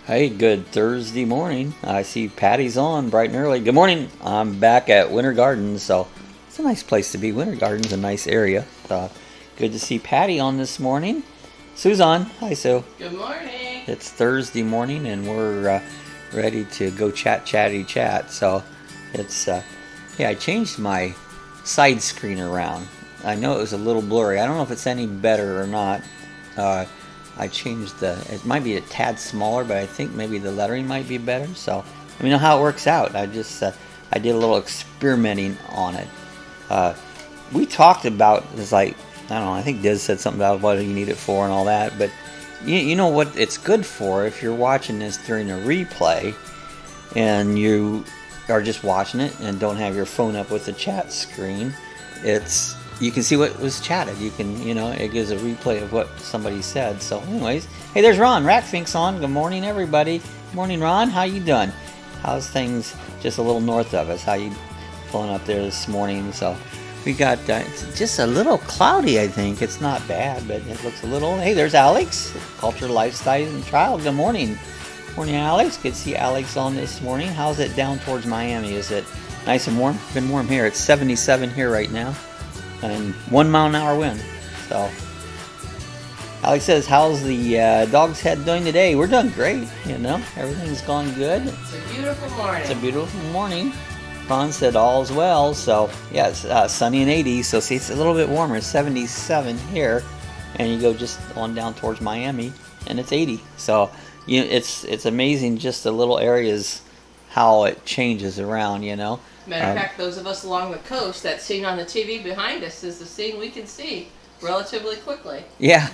Hey, good Thursday morning. I see Patty's on bright and early. Good morning. I'm back at Winter Gardens, so it's a nice place to be. Winter Gardens, a nice area. Good to see Patty on this morning. Sue's on. Hi, Sue. Good morning. It's Thursday morning, and we're ready to go chat. So it's yeah. I changed my side screen around. I know it was a little blurry. I don't know if it's any better or not. I changed it might be a tad smaller, but I think maybe the lettering might be better. So let me know how it works out. I just I did a little experimenting on it. We talked about it's like, I don't know, I think Diz said something about what you need it for and all that, but you know what it's good for if you're watching this during a replay and you are just watching it and don't have your phone up with the chat screen. You can see what was chatted. You can, it gives a replay of what somebody said. So anyways, hey, there's Ron. Ratfink's on. Good morning, everybody. Good morning, Ron. How you doing? How's things just a little north of us? How you pulling up there this morning? So we got, it's just a little cloudy, I think. It's not bad, but it looks a little, hey, there's Alex. Culture, Lifestyle, and Trial. Good morning. Morning, Alex. Good to see Alex on this morning. How's it down towards Miami? Is it nice and warm? Been warm here. It's 77 here right now. And 1 mile an hour wind. So Alex says, how's the dog's head doing today? We're doing great, everything's gone good. It's a beautiful morning. It's a beautiful morning. Ron said all's well. So yeah, it's sunny and 80. So see, it's a little bit warmer. It's 77 here, and you go just on down towards Miami and it's 80. So it's amazing just the little areas how it changes around. Matter of fact, those of us along the coast, that scene on the TV behind us is the scene we can see relatively quickly. Yeah.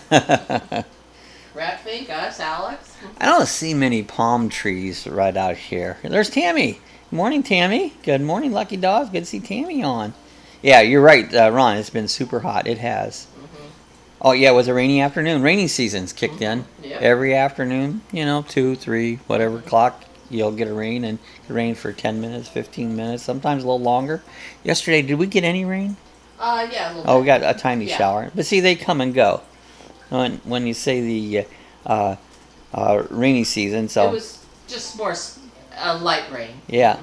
Ratfink, us, Alex. I don't see many palm trees right out here. There's Tammy. Good morning, Tammy. Good morning, Lucky Dawg. Good to see Tammy on. Yeah, you're right, Ron. It's been super hot. It has. Mm-hmm. Oh, yeah, it was a rainy afternoon. Rainy season's kicked in. Yep. Every afternoon, 2, 3, whatever o'clock. You'll get a rain, and it rain for 10 minutes, 15 minutes, sometimes a little longer. Yesterday, did we get any rain? Yeah, a little bit. Oh, we got a tiny shower. But see, they come and go. When you say the rainy season, so... It was just more light rain. Yeah.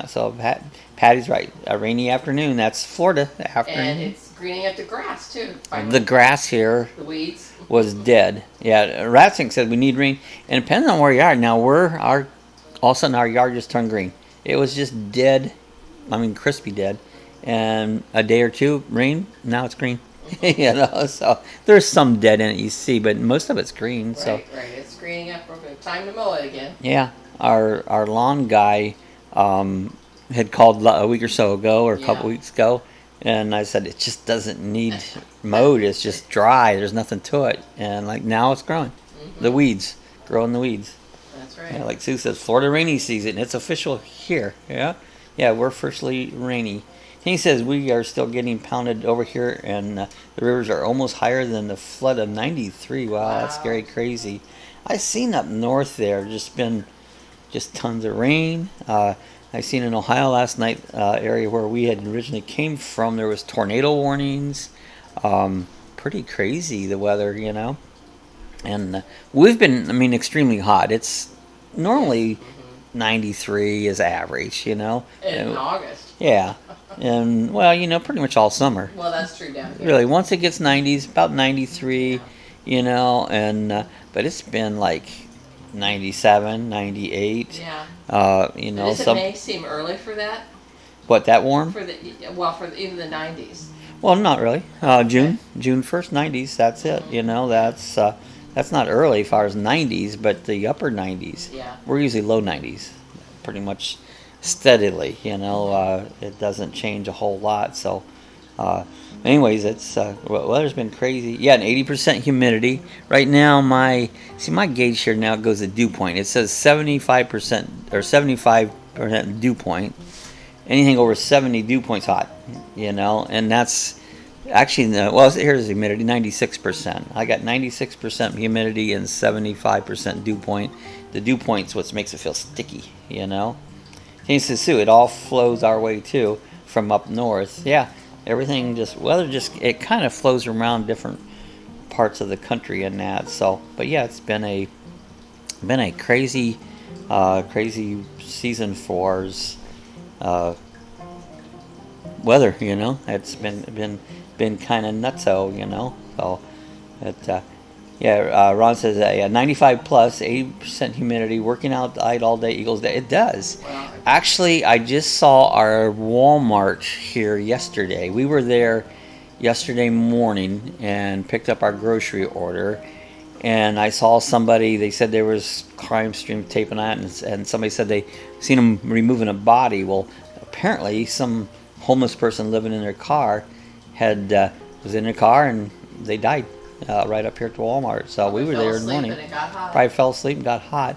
So Patty's right. A rainy afternoon, that's Florida afternoon. And it's greening up the grass, too. The grass here... The weeds. ...was dead. Yeah, Ratsink said we need rain. And it depends on where you are. Now, all of a sudden our yard just turned green. It was just dead, crispy dead. And a day or two, rain, now it's green. So there's some dead in it you see, but most of it's green. Right, it's greening up. Time to mow it again. Yeah, our lawn guy had called a week or so ago, or a couple weeks ago, and I said it just doesn't need mowed. It's just dry. There's nothing to it. And now it's growing. Mm-hmm. The weeds, growing the weeds. That's right. Yeah, like Sue says, Florida rainy season. It's official here. Yeah, we're officially rainy. He says we are still getting pounded over here, and the rivers are almost higher than the flood of '93. Wow, that's scary, crazy. I seen up north there been tons of rain. I seen in Ohio last night, area where we had originally came from, there was tornado warnings. Pretty crazy the weather, and we've been, extremely hot. It's normally 93 is average, In August. Yeah. And, pretty much all summer. Well, that's true down here. Really, once it gets 90s, about 93, and, but it's been 97, 98. Yeah. Does it may seem early for that? What, that warm? For even the 90s. Well, not really. June 1st, 90s, that's it. That's not early as far as 90s, but the upper 90s. Yeah. We're usually low 90s, pretty much steadily. It doesn't change a whole lot. So, anyways, it's weather's been crazy. Yeah, and 80% humidity right now. My gauge here now goes to dew point. It says 75% or 75% dew point. Anything over 70 dew point's hot. And that's actually, here's the humidity, 96%. I got 96% humidity and 75% dew point. The dew point's what makes it feel sticky, He says, Sue, it all flows our way, too, from up north. Yeah, everything it kind of flows around different parts of the country and that. So, but yeah, it's been a been a crazy season four's weather. It's been kind of nutso. So Ron says 95 plus, 80% humidity, working outside all day equals day. It does. Wow. Actually, I just saw our Walmart here yesterday. We were there yesterday morning and picked up our grocery order. And I saw somebody, they said there was crime stream taping on it, and somebody said they seen them removing a body. Well, apparently some homeless person living in their car was in their car and they died right up here at the Walmart. So we were there in the morning. Probably fell asleep and got hot.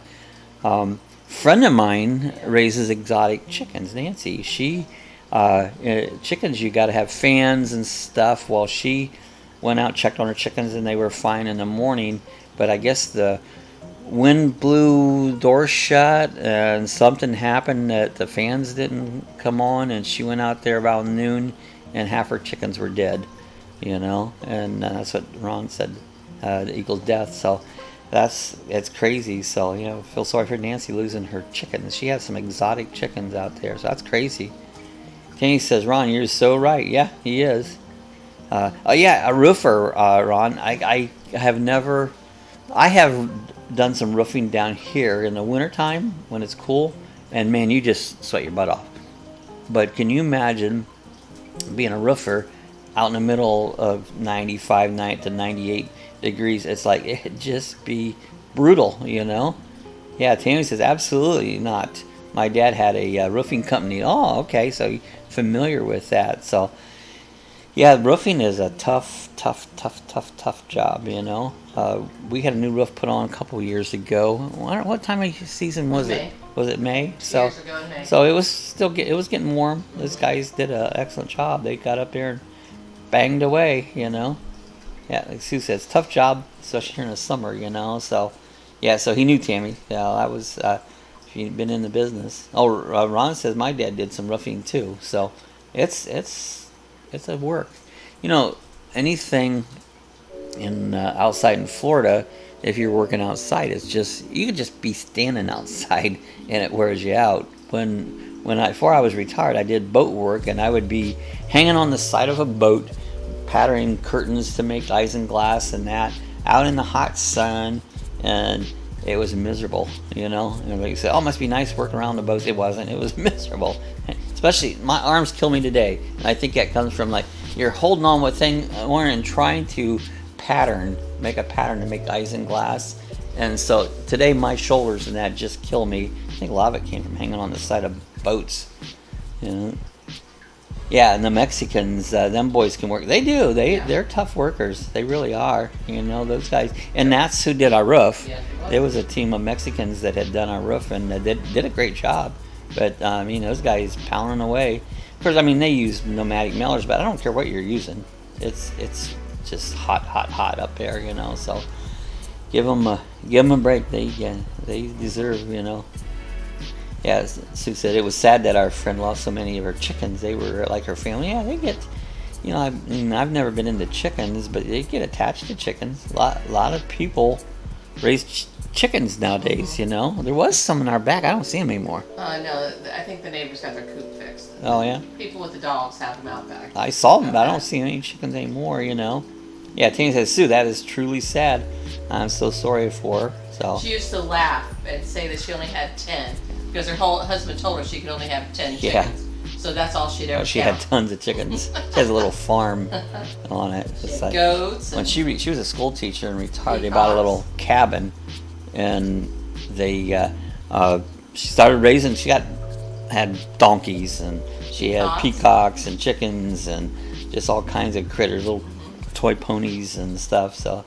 Friend of mine raises exotic chickens, Nancy. She chickens, you got to have fans and stuff. Well, she went out, checked on her chickens, and they were fine in the morning. But I guess the wind blew doors shut, and something happened that the fans didn't come on, and she went out there about noon, and half her chickens were dead. And that's what Ron said equals death. So it's crazy. So feel sorry for Nancy losing her chickens. She has some exotic chickens out there, so that's crazy. Kenny says, Ron, you're so right. Yeah, he is. A roofer, Ron. I have done some roofing down here in the wintertime when it's cool, and man, you just sweat your butt off. But can you imagine being a roofer out in the middle of 95 to 98 degrees? It's like, it'd just be brutal, Yeah, Tammy says, absolutely not. My dad had a roofing company. Oh, okay, so you're familiar with that. So yeah, roofing is a tough job, We had a new roof put on a couple years ago. What time of season was it? Was it May? Years ago in May. So it was getting warm. Those guys did an excellent job. They got up there and banged away, Yeah, like Sue says, tough job, especially during the summer, So yeah, so he knew Tammy. Yeah, that was if you'd been in the business. Oh, Ron says my dad did some roofing too. So it's a work. Anything in outside in Florida, if you're working outside, it's just, you could just be standing outside and it wears you out. Before I was retired, I did boat work, and I would be hanging on the side of a boat, patterning curtains to make isinglass and that, out in the hot sun, and it was miserable, Everybody said, oh, it must be nice working around the boats. It wasn't. It was miserable. Especially, my arms kill me today. And I think that comes from, you're holding on with and trying to make a pattern to make isinglass. And so today my shoulders and that just kill me. I think a lot of it came from hanging on the side of boats. Yeah, and the Mexicans, them boys can work. They do. They're tough workers. They really are. Those guys. And that's who did our roof. There was a team of Mexicans that had done our roof, and they did a great job. But those guys pounding away. Of course, they use pneumatic mailers, but I don't care what you're using. It's just hot up there, So give them a break. They deserve, Yeah, Sue said it was sad that our friend lost so many of her chickens. They were like her family. Yeah, they get, I've never been into chickens, but they get attached to chickens. A lot of people raise chickens nowadays, There was some in our back. I don't see them anymore. No, I think the neighbors got their coop fixed. Oh, yeah? People with the dogs have them out back. I saw them, but I don't see any chickens anymore, Yeah, Tina says, Sue, that is truly sad. I'm so sorry for her. So she used to laugh and say that she only had 10 because her whole husband told her she could only have 10 chickens. Yeah. So that's all she'd ever She count. had tons of chickens. She has a little farm on it. It's like, goats. When she was a school teacher and retired, they bought a little cabin, and they she started raising. She had donkeys, and she had peacocks and chickens and just all kinds of critters, little toy ponies and stuff. So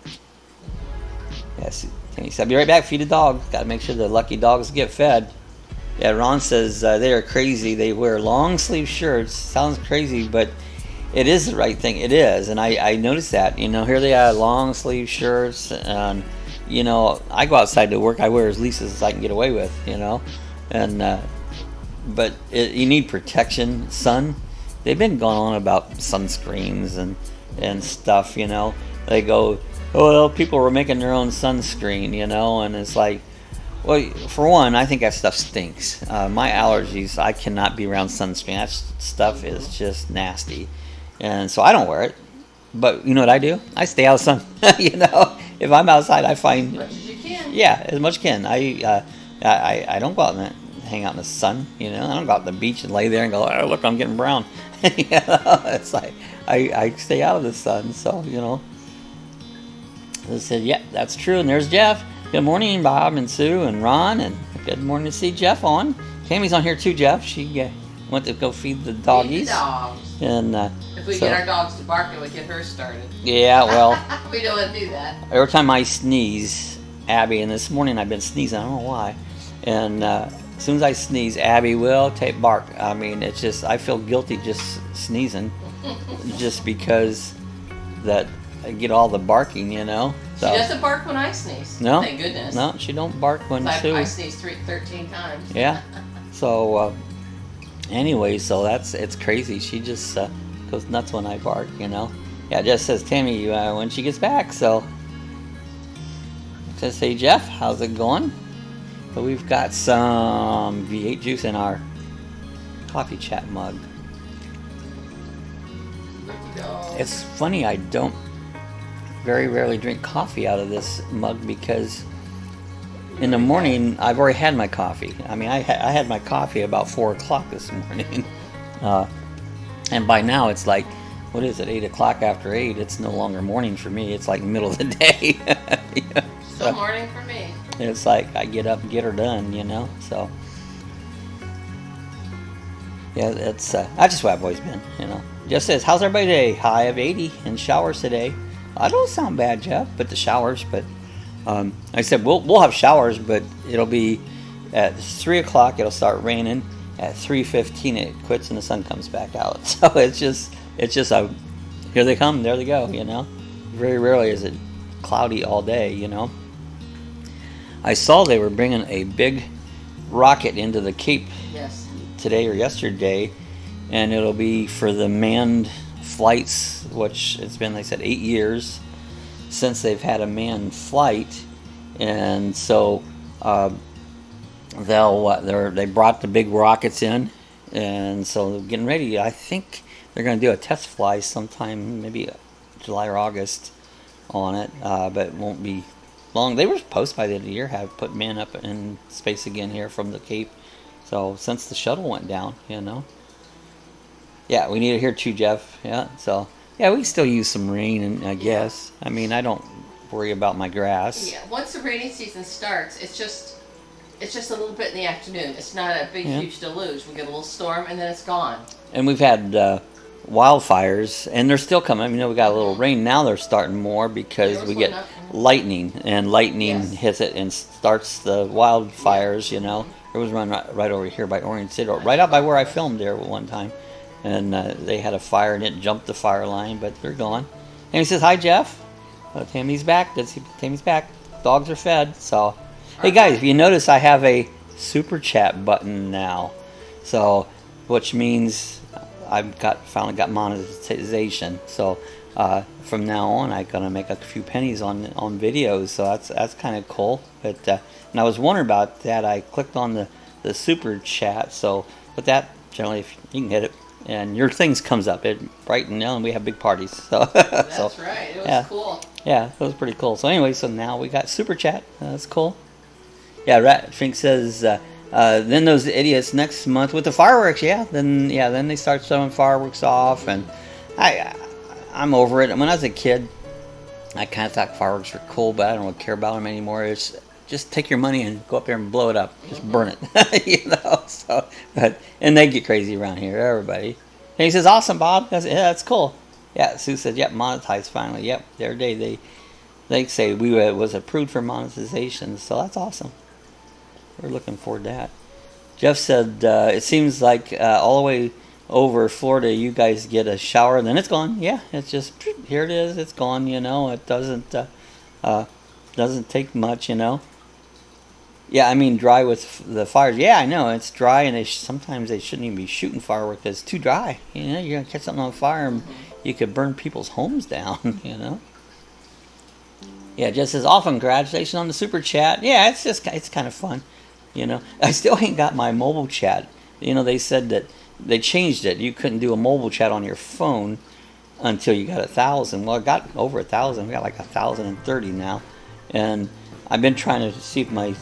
yes, he said, "I'll be right back. Feed the dog. Got to make sure the lucky dogs get fed." Yeah, Ron says they are crazy. They wear long sleeve shirts. Sounds crazy, but it is the right thing. It is, and I noticed that. Here they are, long sleeve shirts, and I go outside to work. I wear as least as I can get away with. And but you need protection. Sun. They've been going on about sunscreens and stuff. They go, oh well, people were making their own sunscreen. And it's like, Well, for one, I think that stuff stinks. My allergies, I cannot be around sunscreen. That stuff is just nasty. And so I don't wear it. But you know what I do? I stay out of sun. You know, if I'm outside, I find... As much as you can. Yeah, as much as can. I don't go out and hang out in the sun, you know. I don't go out on the beach and lay there and go, oh, look, I'm getting brown. You know, it's like, I stay out of the sun, so, you know. I said, yeah, that's true. And there's Jeff. Good morning, Bob and Sue and Ron, and good morning to see Jeff on. Tammy's on here too, Jeff. She went to go feed the doggies. Feed the dogs. And if we get our dogs to bark, it would get her started. Yeah, well, we don't want to do that. Every time I sneeze, Abby, and this morning I've been sneezing, I don't know why, and as soon as I sneeze, Abby will take bark. I mean, it's just, I feel guilty just sneezing, just because that I get all the barking, you know. So. She doesn't bark when I sneeze. No. Thank goodness. No, she don't bark when Sue. I sneezed 13 times. Yeah. So, anyway, so it's crazy. She just goes nuts when I bark, you know. Yeah, it just says Tammy when she gets back, so. Just say, Jeff, how's it going? But we've got some V8 juice in our coffee chat mug. It's funny, I don't very rarely drink coffee out of this mug because in the morning I've already had my coffee. I mean, I had my coffee about 4 o'clock this morning. And by now it's like, what is it, 8 o'clock after 8? It's no longer morning for me. It's like middle of the day. Yeah. Still morning for me. It's like I get up and get her done, you know. So yeah, that's just what I've always been, you know. Jeff says, how's everybody today? High of 80 and showers today. I don't sound bad, Jeff, but the showers. But I said we'll have showers, but it'll be at 3 o'clock. It'll start raining. At 3:15 it quits and the sun comes back out. So it's just a here they come, there they go, you know. Very rarely is it cloudy all day, you know. I saw they were bringing a big rocket into the Cape today or yesterday, and it'll be for the manned flights, which it's been, they said, 8 years since they've had a manned flight, and so they brought the big rockets in, and so they're getting ready. I think they're going to do a test fly sometime, maybe July or August on it, but it won't be long. They were supposed by the end of the year have put man up in space again here from the Cape. So since the shuttle went down, you know. Yeah, we need it here too, Jeff. Yeah, so yeah, we still use some rain, and I guess. I mean, I don't worry about my grass. Yeah, once the rainy season starts, it's just a little bit in the afternoon. It's not a big, huge deluge. We get a little storm, and then it's gone. And we've had wildfires, and they're still coming. I mean, we got a little rain now. They're starting more because we get lightning, and lightning hits it and starts the wildfires. You know, there was one right over here by Orion City, right out by where I filmed there one time, and they had a fire and it jumped the fire line, but they're gone. And he says, "Hi, Jeff. Tammy's back. Tammy's back. Dogs are fed." So, hey guys, if you notice, I have a super chat button now, so which means I've finally got monetization. So from now on, I'm gonna make a few pennies on videos. So that's kind of cool. But and I was wondering about that. I clicked on the super chat. So with that, generally, if you can hit it, and your things comes up, it brightened, and we have big parties. So that's right. It was cool. Yeah, it was pretty cool. So anyway, so now we got super chat. That's cool. Yeah, Rat Fink says. Then those idiots next month with the fireworks, then they start throwing fireworks off, and I'm over it. When I was a kid, I kind of thought fireworks were cool, but I don't really care about them anymore. It's just take your money and go up there and blow it up, just burn it, you know. So, and they get crazy around here, everybody. And he says, "Awesome, Bob." I said, "Yeah, that's cool." Yeah, Sue said, "Yep, monetized finally." Yep, their day they say we was approved for monetization, so that's awesome. We're looking forward to that. Jeff said, it seems like all the way over Florida, you guys get a shower, and then it's gone. Yeah, it's just, here it is, it's gone, you know. It doesn't take much, you know. Yeah, I mean, dry with the fires. Yeah, I know, it's dry, and sometimes they shouldn't even be shooting fireworks because it's too dry. You know, you're going to catch something on fire, and you could burn people's homes down, you know. Yeah, it just says, often congratulations on the super chat. Yeah, it's kind of fun. You know, I still ain't got my mobile chat. You know, they said that they changed it. You couldn't do a mobile chat on your phone until you got 1,000. Well, I got over 1,000. We got like 1,030 now. And I've been trying to see if my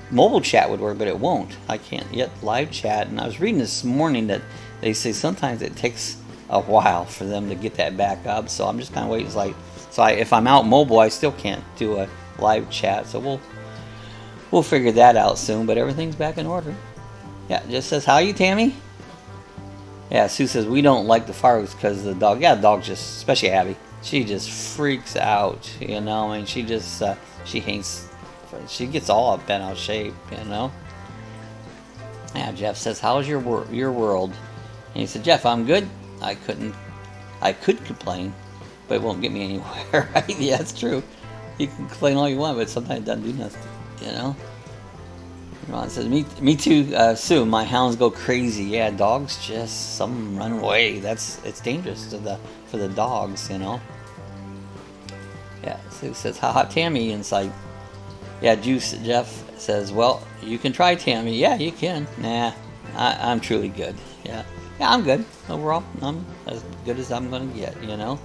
mobile chat would work, but it won't. I can't yet live chat. And I was reading this morning that they say sometimes it takes a while for them to get that back up. So I'm just kind of waiting. It's like, if I'm out mobile, I still can't do a live chat. So we'll figure that out soon. But everything's back in order. Yeah, it just says, how are you, Tammy? Yeah, Sue says, we don't like the fireworks because of the dog. Yeah, the dog just, especially Abby, she just freaks out, you know. I mean, she just, she hates, she gets all bent out of shape, you know. Yeah, Jeff says, how's your world? And he said, Jeff, I'm good. I could complain, but it won't get me anywhere, right? Yeah, it's true. You can complain all you want, but sometimes it doesn't do nothing, you know. Ron says, me too, Sue. My hounds go crazy. Yeah, dogs just, some run away. It's dangerous for the dogs, you know. Yeah, Sue says, haha, Tammy. And it's like, yeah, Jeff says, well, you can try Tammy. Yeah, you can. Nah, I'm truly good. Yeah, I'm good. Overall, I'm as good as I'm going to get, you know.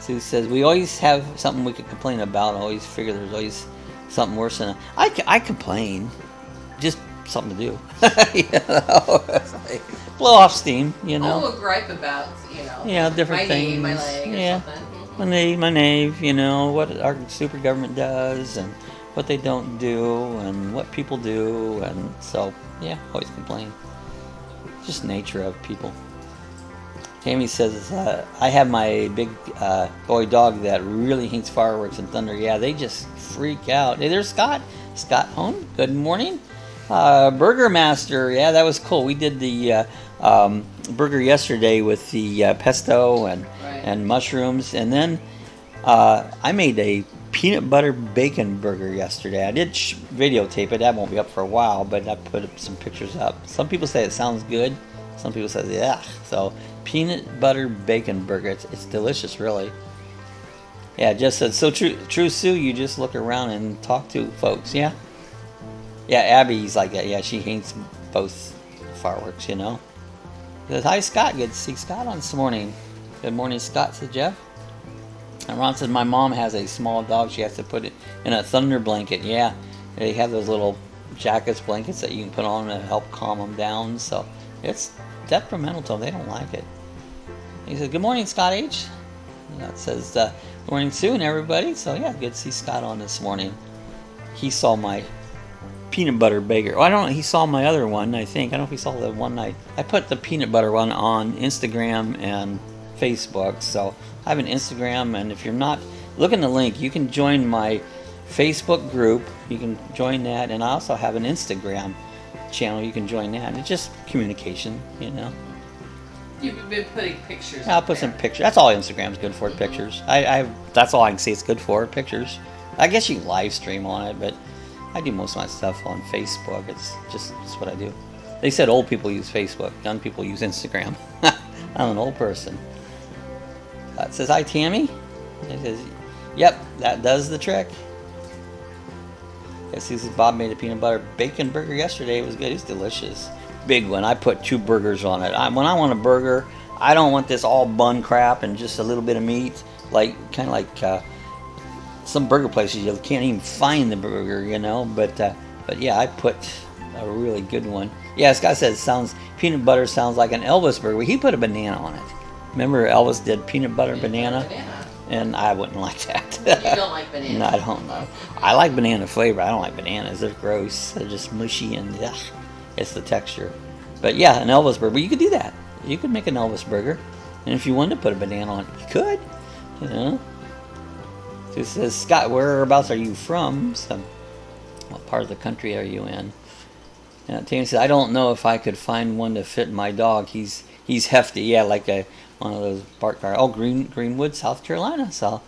Sue says, we always have something we could complain about. I always figure there's always something worse than I complain. Just something to do. You know, it's like, blow off steam, you know. I'll gripe about, you know. Yeah, different my things. Knee, my leg, or something. My knee, you know, what our super government does and what they don't do and what people do, and so yeah, always complain. Just nature of people. Tammy says, I have my big boy dog that really hates fireworks and thunder. Yeah, they just freak out. Hey, there's Scott. Scott home. Good morning. Burger Master. Yeah, that was cool. We did the burger yesterday with the pesto and mushrooms. And then I made a peanut butter bacon burger yesterday. I did videotape it. That won't be up for a while, but I put some pictures up. Some people say it sounds good. Some people say, yeah. So peanut butter bacon burger. It's delicious, really. Yeah, just said, so true, Sue. You just look around and talk to folks. Yeah. Yeah, Abby's like that. Yeah, she hates both fireworks, you know. He says, hi, Scott. Good to see Scott on this morning. Good morning, Scott, said Jeff. And Ron said, my mom has a small dog. She has to put it in a thunder blanket. Yeah, they have those little jackets, blankets that you can put on to help calm them down. So it's detrimental to them. They don't like it. He said, good morning, Scott H. And that says, good morning, Sue and everybody. So yeah, good to see Scott on this morning. He saw my peanut butter burger. I don't know. He saw my other one, I think. I don't know if he saw the one I put the peanut butter one on Instagram and Facebook. So I have an Instagram, and if you're not, look in the link. You can join my Facebook group. You can join that, and I also have an Instagram channel. You can join that. And it's just communication, you know. You've been putting pictures. I'll put some pictures. That's all Instagram's good for, pictures. That's all I can say it's good for, pictures. I guess you can live stream on it, but I do most of my stuff on Facebook. It's what I do. They said old people use Facebook. Young people use Instagram. I'm an old person. It says, hi, Tammy. It says, yep, that does the trick. Yes, he says, Bob made a peanut butter bacon burger yesterday. It was good. It's delicious. Big one. I put 2 burgers on it. When I want a burger, I don't want this all bun crap and just a little bit of meat. Kind of like some burger places, you can't even find the burger, you know. But yeah, I put a really good one. Yeah, Scott says peanut butter sounds like an Elvis burger. He put a banana on it. Remember Elvis did peanut butter banana? And I wouldn't like that. You don't like bananas? No, I don't know. I like banana flavor. I don't like bananas. They're gross. They're just mushy and ugh. It's the texture. But yeah, an Elvis burger. But you could do that. You could make an Elvis burger. And if you wanted to put a banana on it, you could. You know? So it says, Scott, whereabouts are you from? So, what part of the country are you in? And Tammy said, I don't know if I could find one to fit my dog. He's hefty. Yeah, like one of those bark cars. Oh, Greenwood, South Carolina. So,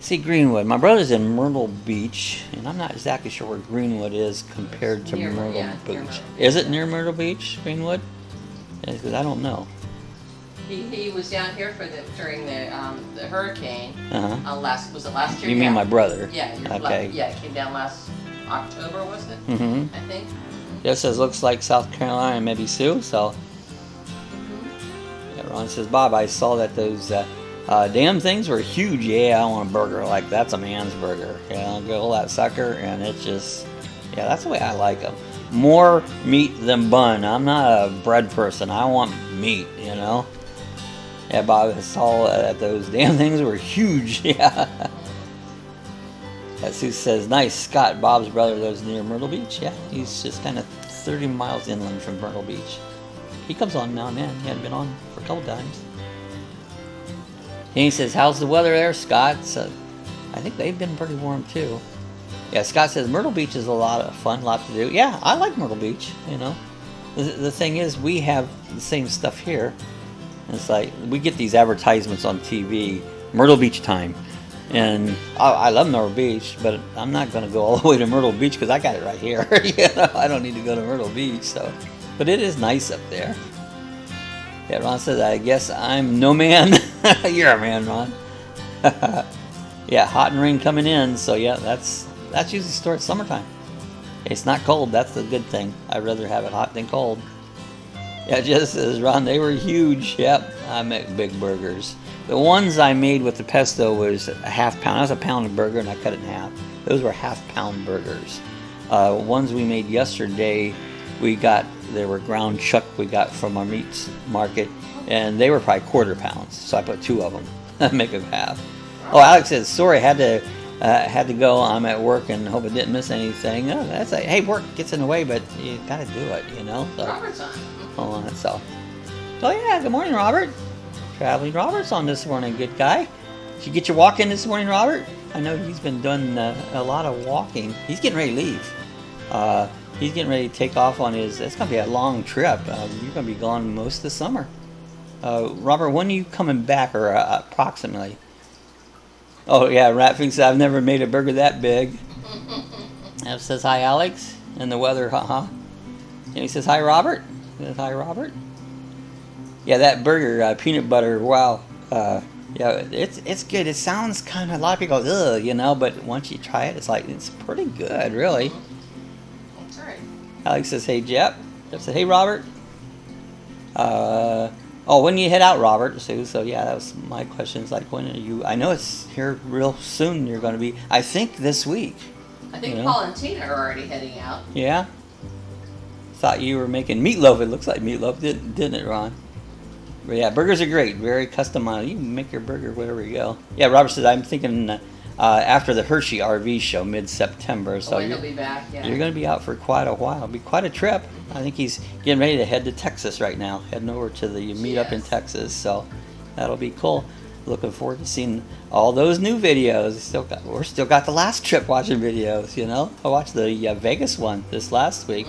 see, Greenwood. My brother's in Myrtle Beach, and I'm not exactly sure where Greenwood is compared to Myrtle Beach. Is it near Myrtle Beach, Greenwood? Because I don't know. He was down here for during the hurricane. Was it last year? You mean my brother? Yeah. Okay. Yeah, it came down last October, was it? Mm-hmm. I think. Just says looks like South Carolina, maybe Sioux. So. Yeah, Ron says, Bob, I saw that those damn things were huge. Yeah, I want a burger. Like, that's a man's burger. You know, grill that sucker, and it's just, yeah, that's the way I like them. More meat than bun. I'm not a bread person. I want meat, you know. Yeah, Bob, I saw that those damn things were huge. Yeah. Sue says, nice. Scott, Bob's brother, lives near Myrtle Beach. Yeah, he's just kind of 30 miles inland from Myrtle Beach. He comes on now and then. He hadn't been on for a couple times. And he says, how's the weather there, Scott? So, I think they've been pretty warm too. Yeah, Scott says Myrtle Beach is a lot of fun, a lot to do. Yeah, I like Myrtle Beach, you know. The thing is, we have the same stuff here. It's like, we get these advertisements on TV, Myrtle Beach time. And I love Myrtle Beach, but I'm not going to go all the way to Myrtle Beach because I got it right here. You know, I don't need to go to Myrtle Beach, so. But it is nice up there. Yeah, Ron says, I guess I'm no man. You're a man, Ron. Yeah, hot and rain coming in, so yeah, that's usually the story. It's summertime. It's not cold, that's the good thing. I'd rather have it hot than cold. Yeah, just says, Ron, they were huge. Yep, I make big burgers. The ones I made with the pesto was a half pound. That was a pound of burger, and I cut it in half. Those were half-pound burgers. Ones we made yesterday, they were ground chuck we got from our meat market, and they were probably quarter pounds. So I put 2 of them, make them half. Oh, Alex says, sorry, had to go. I'm at work and hope I didn't miss anything. Oh, that's like, hey, work gets in the way, but you gotta do it, you know. So, Robert's on. Hold on, so. Oh yeah, good morning, Robert. Traveling Robert's on this morning, good guy. Did you get your walk in this morning, Robert? I know he's been doing a lot of walking. He's getting ready to leave. He's getting ready to take off on his, it's going to be a long trip. You're going to be gone most of the summer. Robert, when are you coming back, or approximately? Oh, yeah, Rat thinks I've never made a burger that big. And says, hi, Alex. And the weather, haha. And he says, hi, Robert. He says, hi, Robert. Yeah, that burger, peanut butter, wow. Yeah, it's good. It sounds kind of, a lot of people go, ugh, you know, but once you try it, it's like, it's pretty good, really. That's right. Alex says, hey, Jeff. Jeff said, hey, Robert. Oh, when you head out, Robert? So yeah, that was my question. It's like, when are you, I know it's here real soon you're going to be, I think this week. I think Paul and Tina are already heading out. Yeah? Thought you were making meatloaf. It looks like meatloaf, didn't it, Ron? But yeah, burgers are great. Very customized. You can make your burger wherever you go. Yeah, Robert says, I'm thinking after the Hershey RV show, mid-September. So he'll be back, yeah. You're going to be out for quite a while. It'll be quite a trip. I think he's getting ready to head to Texas right now. Heading over to the meetup in Texas. So that'll be cool. Looking forward to seeing all those new videos. We're still got the last trip watching videos, you know. I watched the Vegas one this last week.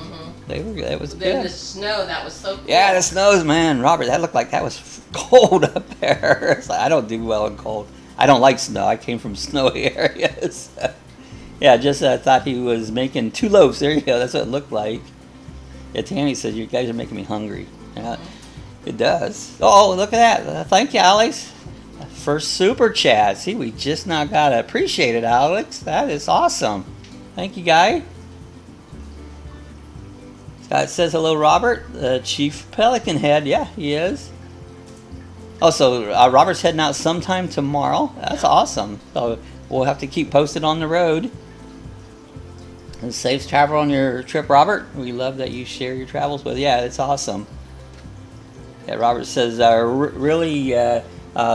It was good. The snow, that was so cool. Yeah, the snows, man. Robert, that looked like that was cold up there. It's like, I don't do well in cold. I don't like snow. I came from snowy areas. Yeah, just thought he was making 2 loaves. There you go. That's what it looked like. Yeah, Tammy says, you guys are making me hungry. Yeah, it does. Oh, look at that. Thank you, Alex. First super chat. See, we just now got to appreciate it, Alex. That is awesome. Thank you, guy. Scott says, hello, Robert. Chief Pelican Head. Yeah, he is. Oh, so Robert's heading out sometime tomorrow. That's awesome. So we'll have to keep posted on the road. And safe travel on your trip, Robert. We love that you share your travels with. Yeah, it's awesome. Yeah, Robert says, really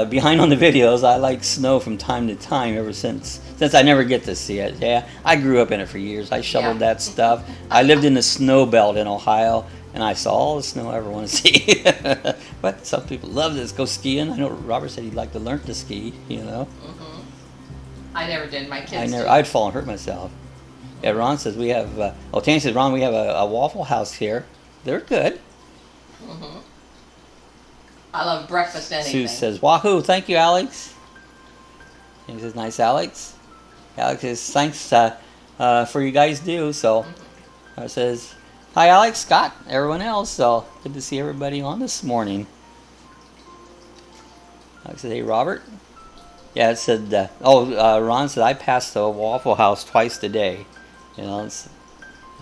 behind on the videos. I like snow from time to time ever since I never get to see it. Yeah, I grew up in it for years. I shoveled that stuff. I lived in the snow belt in Ohio, and I saw all the snow I ever want to see. But some people love this. Go skiing. I know Robert said he'd like to learn to ski, you know. I never did. My kids did. I'd fall and hurt myself. Yeah, Ron says we have, Tanya says, Ron, we have a Waffle House here. They're good. I love breakfast anything. Sue says, wahoo, thank you, Alex. He says, nice, Alex. Alex says, thanks for you guys do. So I says, hi, Alex, Scott, everyone else. So good to see everybody on this morning. I said, hey, Robert. Yeah, it said, Ron said, I passed the Waffle House twice today. You know, so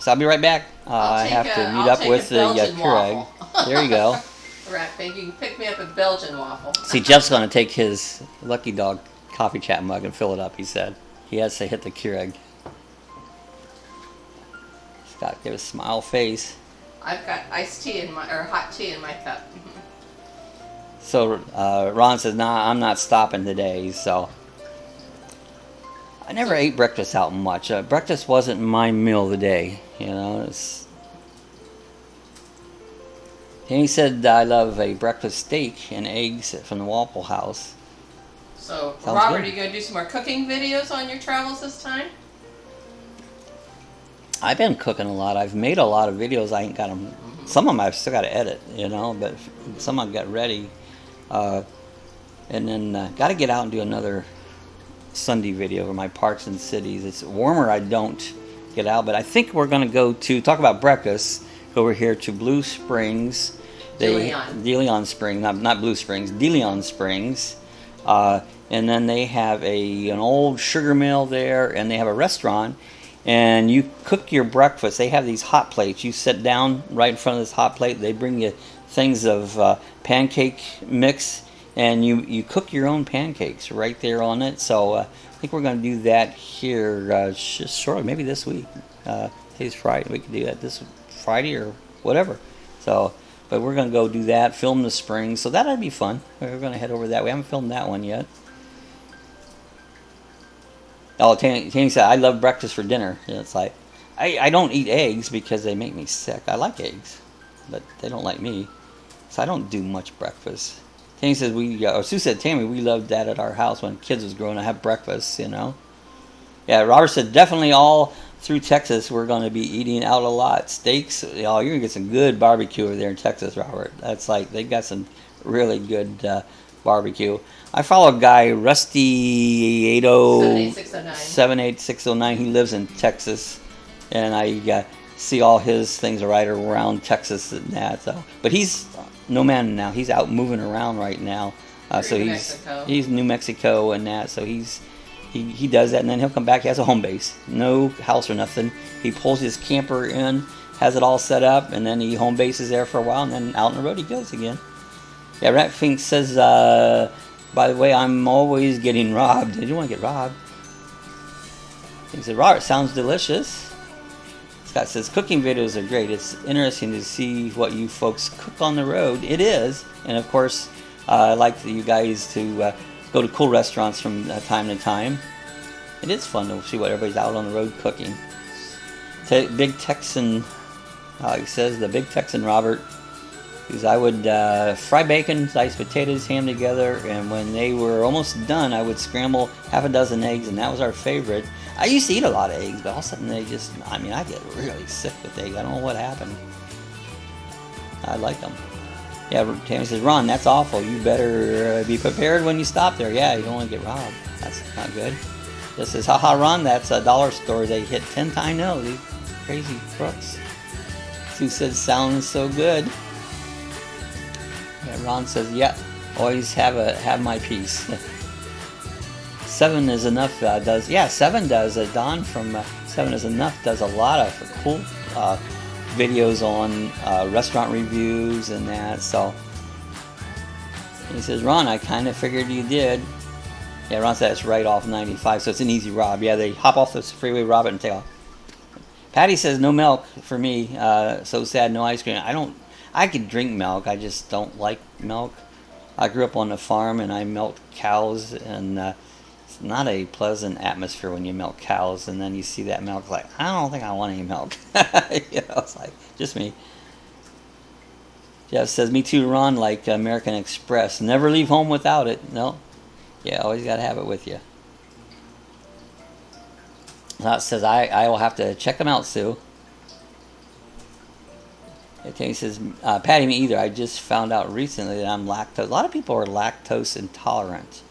I'll be right back. I have to meet up with the Keurig. There you go. Rat pig, you can pick me up a Belgian waffle. See, Jeff's going to take his Lucky Dawg coffee chat mug and fill it up, he said. He has to hit the Keurig. He's got to give a smile face. I've got iced tea in my, or hot tea in my cup. So Ron says, nah, I'm not stopping today, so. I never ate breakfast out much. Breakfast wasn't my meal of the day, you know. And he said, I love a breakfast steak and eggs from the Waffle House. So, Sounds Robert, good. are you going to do some more cooking videos on your travels this time? I've been cooking a lot. I've made a lot of videos. I ain't got them. Some of them I've still got to edit, you know, but some I've got ready. And then got to get out and do another Sunday video for my parks and cities. It's warmer, I don't get out, but I think we're going to go to, talk about breakfast, go over here to Blue Springs. DeLeon Springs, not Blue Springs, DeLeon Springs. And then they have an old sugar mill there, and they have a restaurant, and you cook your breakfast. They have these hot plates. You sit down right in front of this hot plate. They bring you things of pancake mix, and you cook your own pancakes right there on it. So I think we're going to do that here just shortly, maybe this week. Today's Friday. We can do that this Friday or whatever. So, but we're going to go do that, film the springs. So that'll be fun. We're going to head over that. We haven't filmed that one yet. Oh, Tammy said, I love breakfast for dinner. And it's like, I don't eat eggs because they make me sick. I like eggs, but they don't like me. So I don't do much breakfast. Tammy says, Sue said, Tammy, we loved that at our house when kids was growing up, have breakfast, you know. Yeah, Robert said, definitely all through Texas, we're going to be eating out a lot. Steaks, you're going to get some good barbecue over there in Texas, Robert. That's like, they got some really good barbecue. I follow a guy, Rusty 78609. He lives in Texas, and I see all his things right around Texas and that. So, but he's no man now. He's out moving around right now. So he's New Mexico and that. So he does that, and then he'll come back. He has a home base, no house or nothing. He pulls his camper in, has it all set up, and then he home bases there for a while, and then out on the road he goes again. Yeah, Rat Fink says, by the way, I'm always getting robbed. Did you want to get robbed? He said, Robert, sounds delicious. Scott says, cooking videos are great. It's interesting to see what you folks cook on the road. It is. And of course, I like for you guys to go to cool restaurants from time to time. It is fun to see what everybody's out on the road cooking. Big Texan, he says, the Big Texan Robert, because I would fry bacon, slice potatoes, ham together, and when they were almost done, I would scramble half a dozen eggs, and that was our favorite. I used to eat a lot of eggs, but all of a sudden I get really sick with eggs. I don't know what happened. I like them. Yeah, Tammy says, Ron, that's awful. You better be prepared when you stop there. Yeah, you don't want to get robbed. That's not good. This says, haha, Ron, that's a dollar store. They hit 10 times. No, these crazy crooks. Sue says, sounds so good. Yeah, Ron says, yep, always have my piece. 7 is enough 7 does. Don from 7 is enough does a lot of cool videos on restaurant reviews and that. So he says, Ron, I kind of figured you did. Yeah, Ron said it's right off 95, so it's an easy rob. Yeah, they hop off the freeway, rob it, and take off. Patty says, no milk for me. So sad, no ice cream. I could drink milk. I just don't like milk. I grew up on a farm, and I milked cows, and it's not a pleasant atmosphere when you milk cows, and then you see that milk, like, I don't think I want any milk. It's like, just me. Jeff says, me too, Ron, like American Express. Never leave home without it. No. Yeah, always got to have it with you. That says, I will have to check them out, Sue. He says, Patty, me either. I just found out recently that I'm lactose. A lot of people are lactose intolerant.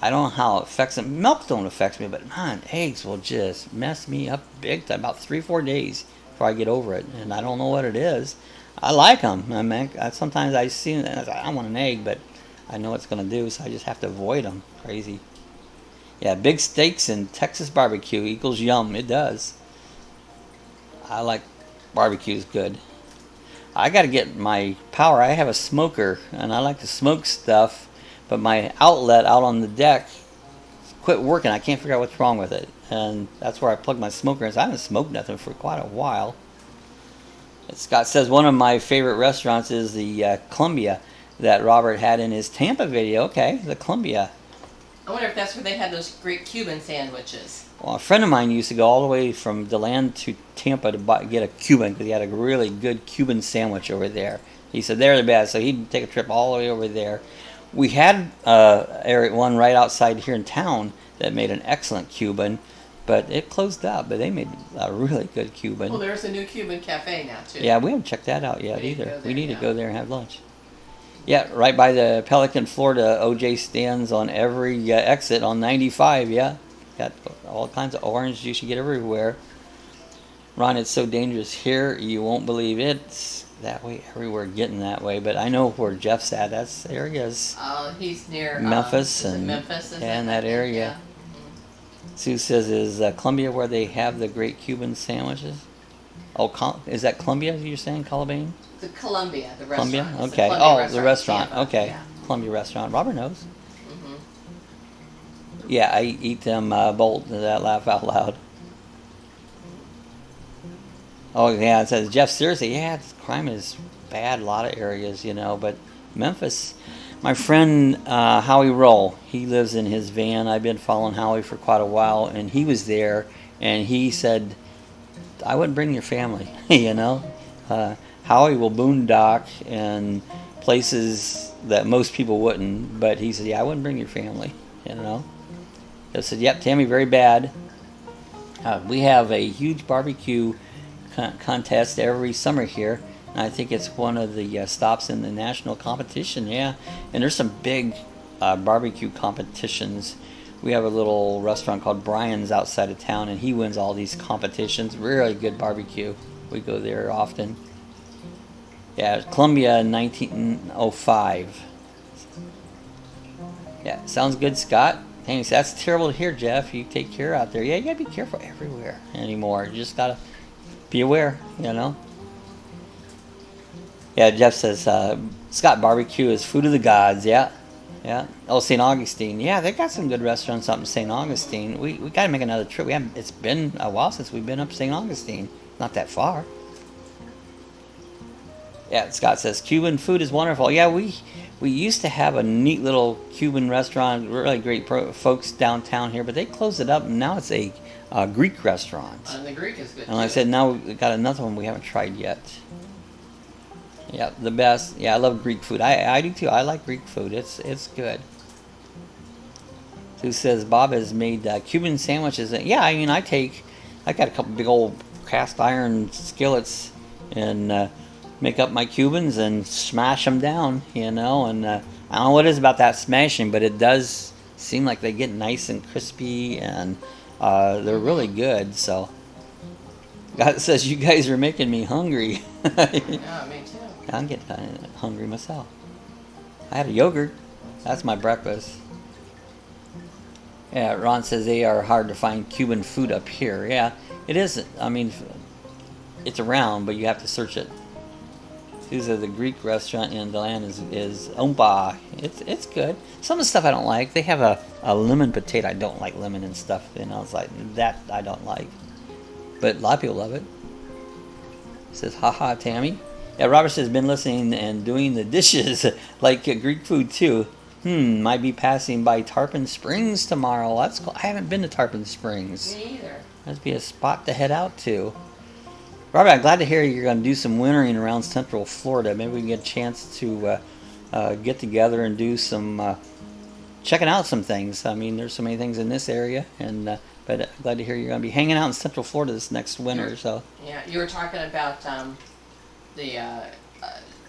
I don't know how it affects them. Milk don't affect me, but man, eggs will just mess me up big time. About 3-4 days before I get over it, and I don't know what it is. I like them. I mean, sometimes I see them and I want an egg, but I know it's going to do, so I just have to avoid them. Crazy. Yeah, big steaks and Texas barbecue equals yum. It does. I like barbecue's good. I got to get my power. I have a smoker, and I like to smoke stuff, but my outlet out on the deck quit working. I can't figure out what's wrong with it, and that's where I plug my smoker in. So I haven't smoked nothing for quite a while. Scott says one of my favorite restaurants is the Columbia that Robert had in his Tampa video. Okay, the Columbia. I wonder if that's where they had those great Cuban sandwiches. Well, a friend of mine used to go all the way from DeLand to Tampa to get a Cuban because he had a really good Cuban sandwich over there. He said they're the best, so he'd take a trip all the way over there. We had one right outside here in town that made an excellent Cuban, but it closed up. But they made a really good Cuban. Well, there's a new Cuban cafe now too. Yeah, we haven't checked that out yet either. We need to yeah. go there and have lunch. Yeah, right by the Pelican, Florida. OJ stands on every exit on 95. Yeah, got all kinds of orange juice you get everywhere. Ron, it's so dangerous here. You won't believe it. It's that way everywhere, getting that way. But I know where Jeff's at. That's areas. He's near Memphis is it and Memphis, and that area. Yeah. Sue says, "Is Columbia where they have the great Cuban sandwiches?" Oh, is that Columbia? You're saying Colabane? The Columbia, the restaurant. Columbia? It's the Okay. Columbia The restaurant. Tampa. Okay. Yeah. Columbia restaurant. Robert knows. Mm-hmm. Yeah, I eat them bolt. That laugh out loud. Oh yeah, it says Jeff. Seriously, yeah, crime is bad. A lot of areas, but Memphis. My friend Howie Roll, he lives in his van. I've been following Howie for quite a while, and he was there, and he said, "I wouldn't bring your family." Howie will boondock and places that most people wouldn't, but he said, "Yeah, I wouldn't bring your family." I said, "Yep, Tammy, very bad." We have a huge barbecue contest every summer here, and I think it's one of the stops in the national competition. Yeah, and there's some big barbecue competitions. We have a little restaurant called Brian's outside of town, and he wins all these competitions. Really good barbecue. We go there often. Yeah, Columbia in 1905. Yeah, sounds good, Scott. Thanks. That's terrible to hear, Jeff. You take care out there. Yeah, you gotta be careful everywhere anymore. You just gotta be aware, Yeah, Jeff says, Scott, barbecue is food of the gods. Yeah. Oh, St. Augustine. Yeah, they got some good restaurants up in St. Augustine. We gotta make another trip. It's been a while since we've been up St. Augustine. Not that far. Yeah, Scott says Cuban food is wonderful. Yeah, we used to have a neat little Cuban restaurant, really great folks downtown here, but they closed it up, and now it's a Greek restaurant. And the Greek is good. And like I said, now we've got another one we haven't tried yet. Yeah, the best. Yeah, I love Greek food. I do too. I like Greek food. It's good. Who says Bob has made Cuban sandwiches? Yeah, I got a couple big old cast iron skillets and make up my Cubans and smash them down, and I don't know what it is about that smashing, but it does seem like they get nice and crispy, and they're really good. So God says you guys are making me hungry. Yeah, me too. I'm getting kind of hungry myself. I had a yogurt. That's my breakfast. Yeah, Ron says they are hard to find Cuban food up here. Yeah, it isn't. I mean, it's around, but you have to search it. The Greek restaurant in DeLand is Ompa. It's good. Some of the stuff I don't like. They have a lemon potato. I don't like lemon and stuff. It's like that I don't like. But a lot of people love it. Says, haha, Tammy. Yeah, Robert says, been listening and doing the dishes like Greek food too. Might be passing by Tarpon Springs tomorrow. That's cool. I haven't been to Tarpon Springs. Me either. That'd be a spot to head out to. Robert, I'm glad to hear you're going to do some wintering around Central Florida. Maybe we can get a chance to get together and do some checking out some things. I mean, there's so many things in this area, but I'm glad to hear you're going to be hanging out in Central Florida this next winter. So yeah, you were talking about the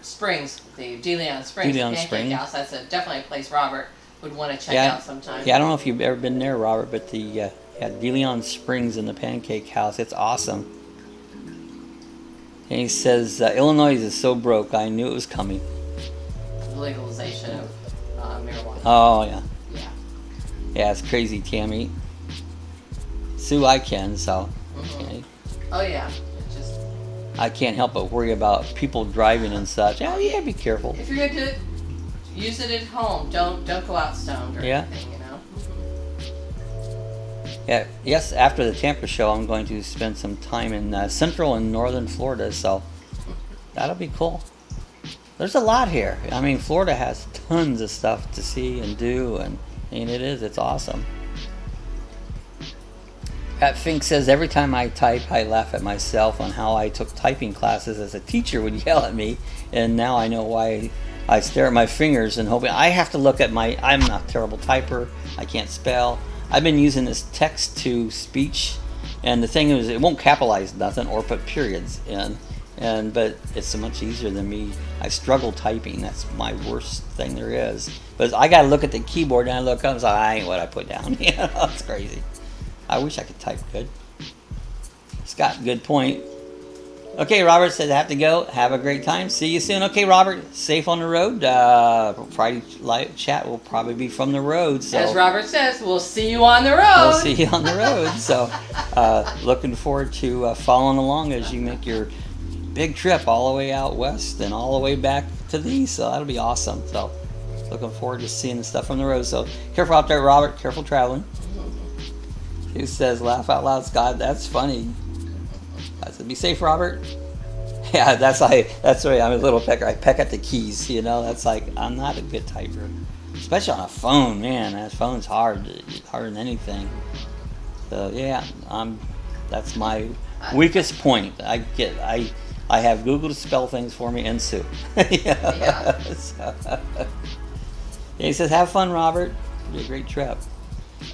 Springs, the DeLeon Springs, Pancake House. That's definitely a place Robert would want to check out sometime. Yeah, I don't know if you've ever been there, Robert, but the DeLeon Springs and the Pancake House, it's awesome. And he says, Illinois is so broke, I knew it was coming. The legalization of Oh, yeah. Yeah. Yeah, it's crazy, Tammy. Sue, I can, so. Okay. Oh, yeah. It just... I can't help but worry about people driving and such. Oh, yeah, be careful. If you're going to do it, use it at home. Don't go out stoned or anything, you know? Yeah, yes, after the Tampa show, I'm going to spend some time in central and northern Florida, so that'll be cool. There's a lot here. I mean, Florida has tons of stuff to see and do, and it's awesome. Pat Fink says, every time I type, I laugh at myself on how I took typing classes as a teacher would yell at me, and now I know why I stare at my fingers and hoping. I have to look at I'm a terrible typer. I can't spell. I've been using this text-to-speech, and the thing is, it won't capitalize nothing or put periods in, but it's so much easier than me. I struggle typing. That's my worst thing there is. But I got to look at the keyboard, and I look up and say, I ain't what I put down. It's crazy. I wish I could type good. Scott, good point. Okay, Robert said I have to go. Have a great time. See you soon. Okay, Robert, safe on the road. Friday live chat will probably be from the road. So as Robert says, we'll see you on the road. We'll see you on the road. So looking forward to following along as you make your big trip all the way out west and all the way back to the east. So that'll be awesome. So looking forward to seeing the stuff from the road. So careful out there, Robert. Careful traveling. Who says, laugh out loud, Scott? That's funny. I said, be safe, Robert. Yeah, that's right. I'm a little pecker. I peck at the keys, That's like, I'm not a good typer. Especially on a phone, man. That phone's hard. It's harder than anything. So, yeah, that's my weakest point. I have Google to spell things for me and Sue. Yeah. So, he says, have fun, Robert. It'll be a great trip.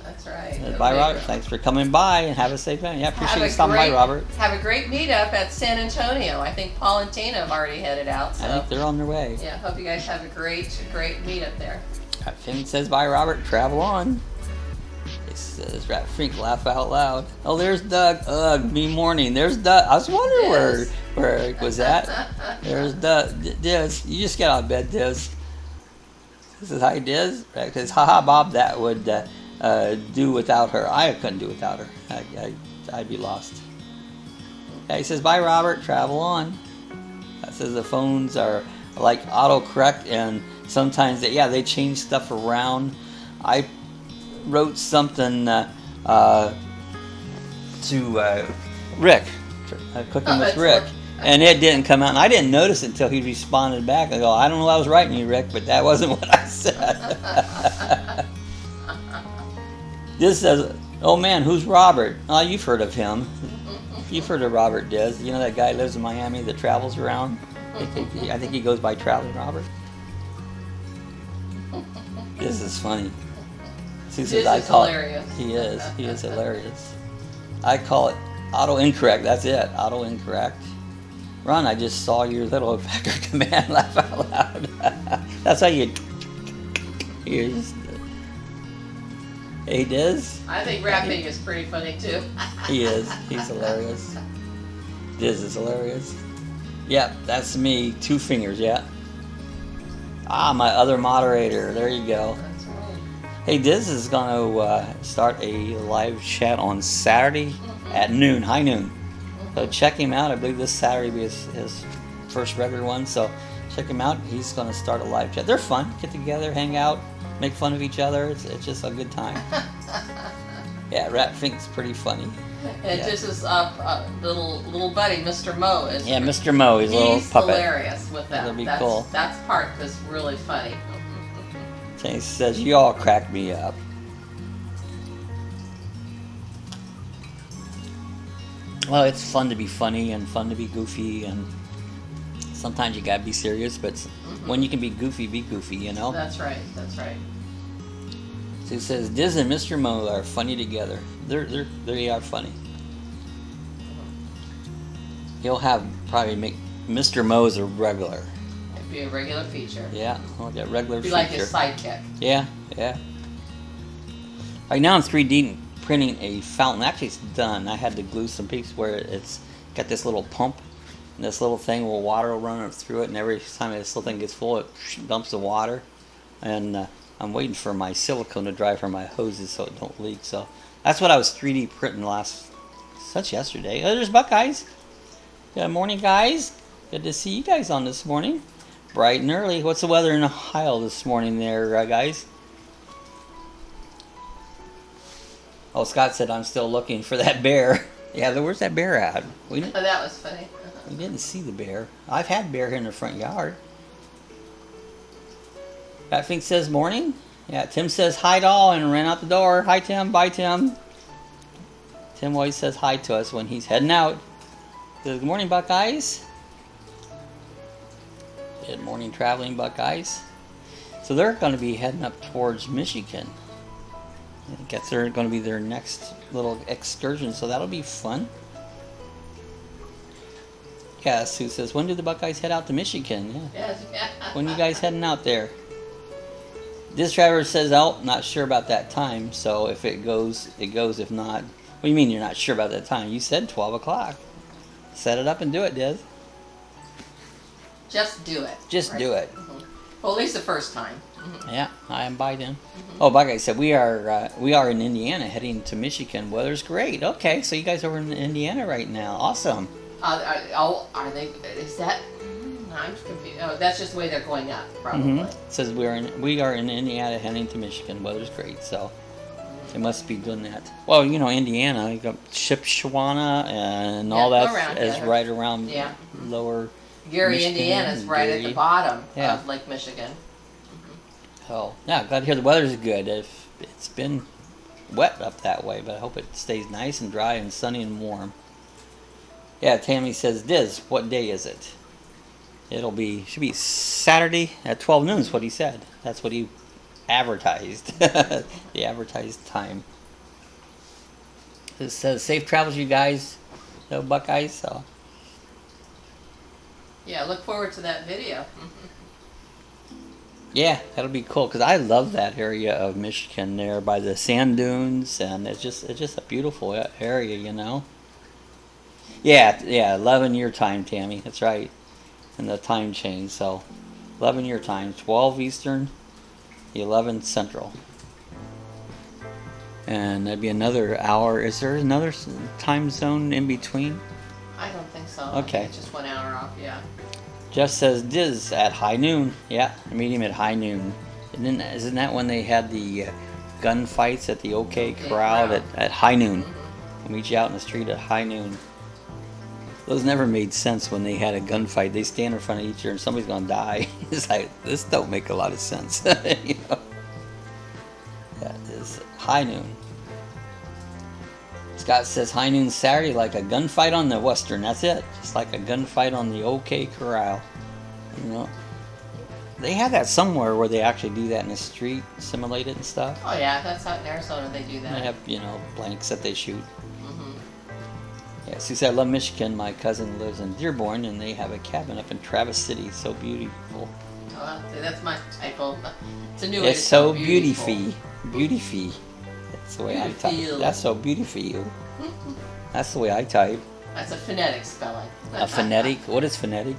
That's right. Bye, Robert. Thanks for coming by and have a safe day. Yeah, appreciate you stopping by, Robert. Have a great meetup at San Antonio. I think Paul and Tina have already headed out. So. I think they're on their way. Yeah, hope you guys have a great meetup there. Fink says, bye, Robert. Travel on. It says, Rat Fink, laugh out loud. Oh, there's Doug. Ugh, me morning. There's Doug. I was wondering where it was at. There's Doug. Diz, you just get out of bed, Diz. This is hi, Diz. Because, haha, Bob, that would... do without her. I couldn't do without her. I'd be lost. Yeah, he says, bye, Robert. Travel on. That says the phones are like autocorrect, and sometimes they change stuff around. I wrote something to Rick, cooking with Rick, and it didn't come out, and I didn't notice it until he responded back. I go, I don't know what I was writing you, Rick, but that wasn't what I said. This says, oh man, who's Robert? Oh, you've heard of him. You've heard of Robert Diz. You know that guy lives in Miami that travels around? I think he goes by Traveling Robert. This is funny. He says, I call hilarious. He is hilarious. I call it auto-incorrect. That's it, auto-incorrect. Ron, I just saw your little pecker command, laugh out loud. That's how you... Here's... He does? I think rapping is pretty funny too. He is. He's hilarious. Diz is hilarious. Yep, that's me. 2 fingers, yeah. Ah, my other moderator. There you go. That's right. Hey, Diz is going to start a live chat on Saturday at noon, high noon. So check him out. I believe this Saturday will be his first regular one. So check him out. He's going to start a live chat. They're fun. Get together, hang out. Make fun of each other. It's just a good time. Yeah, Rat Fink's pretty funny. And just his little buddy, Mr. Mo, is. Yeah, Mr. Mo, he's a little puppet. He's hilarious with that. That'll be cool. That part was really funny. He says, you all crack me up. Well, it's fun to be funny and fun to be goofy, and sometimes you gotta be serious, but when you can be goofy, That's right, that's right. So it says, Diz and Mr. Mo are funny together. They are funny. He'll probably make Mr. Mo as a regular. It'd be a regular feature. Yeah, like a regular feature. Be like his sidekick. Yeah. Right now I'm 3D printing a fountain. Actually, it's done. I had to glue some pieces where it's got this little pump. And this little thing water will run through it, and every time this little thing gets full, it dumps the water. And I'm waiting for my silicone to dry for my hoses so it don't leak. So that's what I was 3D printing yesterday. Oh, there's Buckeyes. Good morning, guys. Good to see you guys on this morning. Bright and early. What's the weather in Ohio this morning there, guys? Oh, Scott said I'm still looking for that bear. Yeah, where's that bear at? Oh, that was funny. We didn't see the bear. I've had bear here in the front yard. Batfink says morning. Yeah, Tim says hi to all and ran out the door. Hi, Tim. Bye, Tim. Tim always says hi to us when he's heading out. Good morning, Buckeyes. Good morning, traveling Buckeyes. So they're going to be heading up towards Michigan. I guess they're going to be their next little excursion, so that'll be fun. Yeah, Sue says, when do the Buckeyes head out to Michigan? Yeah. Yes. When you guys heading out there? This driver says, oh, not sure about that time, so if it goes, it goes. If not, what do you mean you're not sure about that time? You said 12 o'clock. Set it up and do it, Des. Just do it. Just do it. Mm-hmm. Well, at least the first time. Mm-hmm. Yeah, I am by them. Mm-hmm. Oh, Buckeye said we are in Indiana heading to Michigan. Weather's great. Okay, so you guys are in Indiana right now. Awesome. Are they? Is that? I'm confused. Oh, that's just the way they're going up, probably. Mm-hmm. It says we are in Indiana heading to Michigan. Weather's great, so they must be doing that. Well, you know, Indiana, you got Shipshawana and all that is right around lower. Gary, Michigan, Indiana's right at the bottom of Lake Michigan. Mm-hmm. Oh, yeah, glad to hear the weather's good. If it's been wet up that way, but I hope it stays nice and dry and sunny and warm. Yeah, Tammy says, Diz, what day is it? Should be Saturday at 12 noon is what he said. That's what he advertised. The advertised time. It says, safe travels, you guys. No Buckeyes, so. Yeah, look forward to that video. Yeah, that'll be cool because I love that area of Michigan there by the sand dunes, and it's just a beautiful area, you know. Yeah, 11 your time, Tammy. That's right, and the time change. So, 11 your time, 12 Eastern, 11 Central, and that'd be another hour. Is there another time zone in between? I don't think so. Okay. I think it's just 1 hour off, yeah. Jeff says Diz at high noon. Yeah, I meet him at high noon. Isn't that when they had the gunfights at the OK Corral at high noon? Mm-hmm. I meet you out in the street at high noon. Those never made sense when they had a gunfight. They stand in front of each other and somebody's going to die. It's like, this don't make a lot of sense. You know? That is high noon. Scott says high noon Saturday like a gunfight on the Western. That's it. Just like a gunfight on the OK Corral. You know, they have that somewhere where they actually do that in the street, simulate it and stuff. Oh yeah, that's out in Arizona. They do that. They have blanks that they shoot. Mm-hmm. Yeah, Sue said I love Michigan. My cousin lives in Dearborn, and they have a cabin up in Traverse City. So beautiful. Oh, that's my type of. It's a new. It's so beautiful. That's the way I type. That's so beautiful. That's the way I type. That's a phonetic spelling. A phonetic? What is phonetic?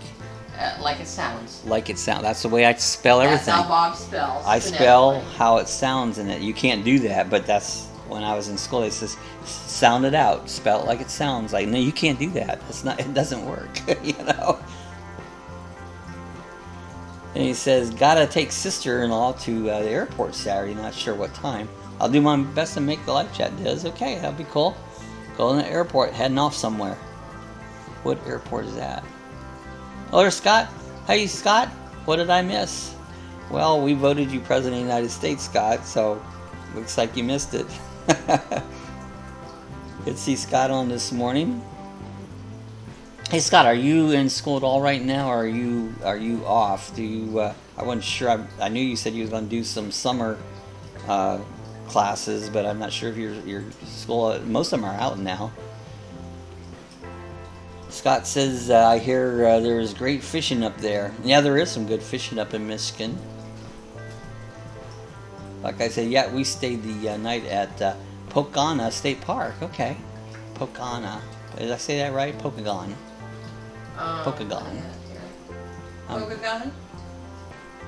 Like it sounds. Like it sounds. That's the way I spell everything. That's how Bob spells. I spell how it sounds in it. You can't do that, but that's when I was in school. They says sound it out, spell it like it sounds. Like no, you can't do that. It's not. It doesn't work. You know. And he says, gotta take sister-in-law to the airport Saturday. Not sure what time. I'll do my best to make the live chat. Does okay? That'll be cool. Go to the airport, heading off somewhere. What airport is that? Oh, there's Scott. Hey, Scott. What did I miss? Well, we voted you President of the United States, Scott, so looks like you missed it. Good to see Scott on this morning. Hey, Scott, are you in school at all right now, or are you off? Do you? I wasn't sure. I knew you said you was going to do some summer classes, but I'm not sure if your school. Most of them are out now. Scott says, I hear there is great fishing up there. Yeah, there is some good fishing up in Michigan. Like I said, yeah, we stayed the night at Pocana State Park. Okay, Pocana. Did I say that right? Pokagon. Pokagon. Pokagon?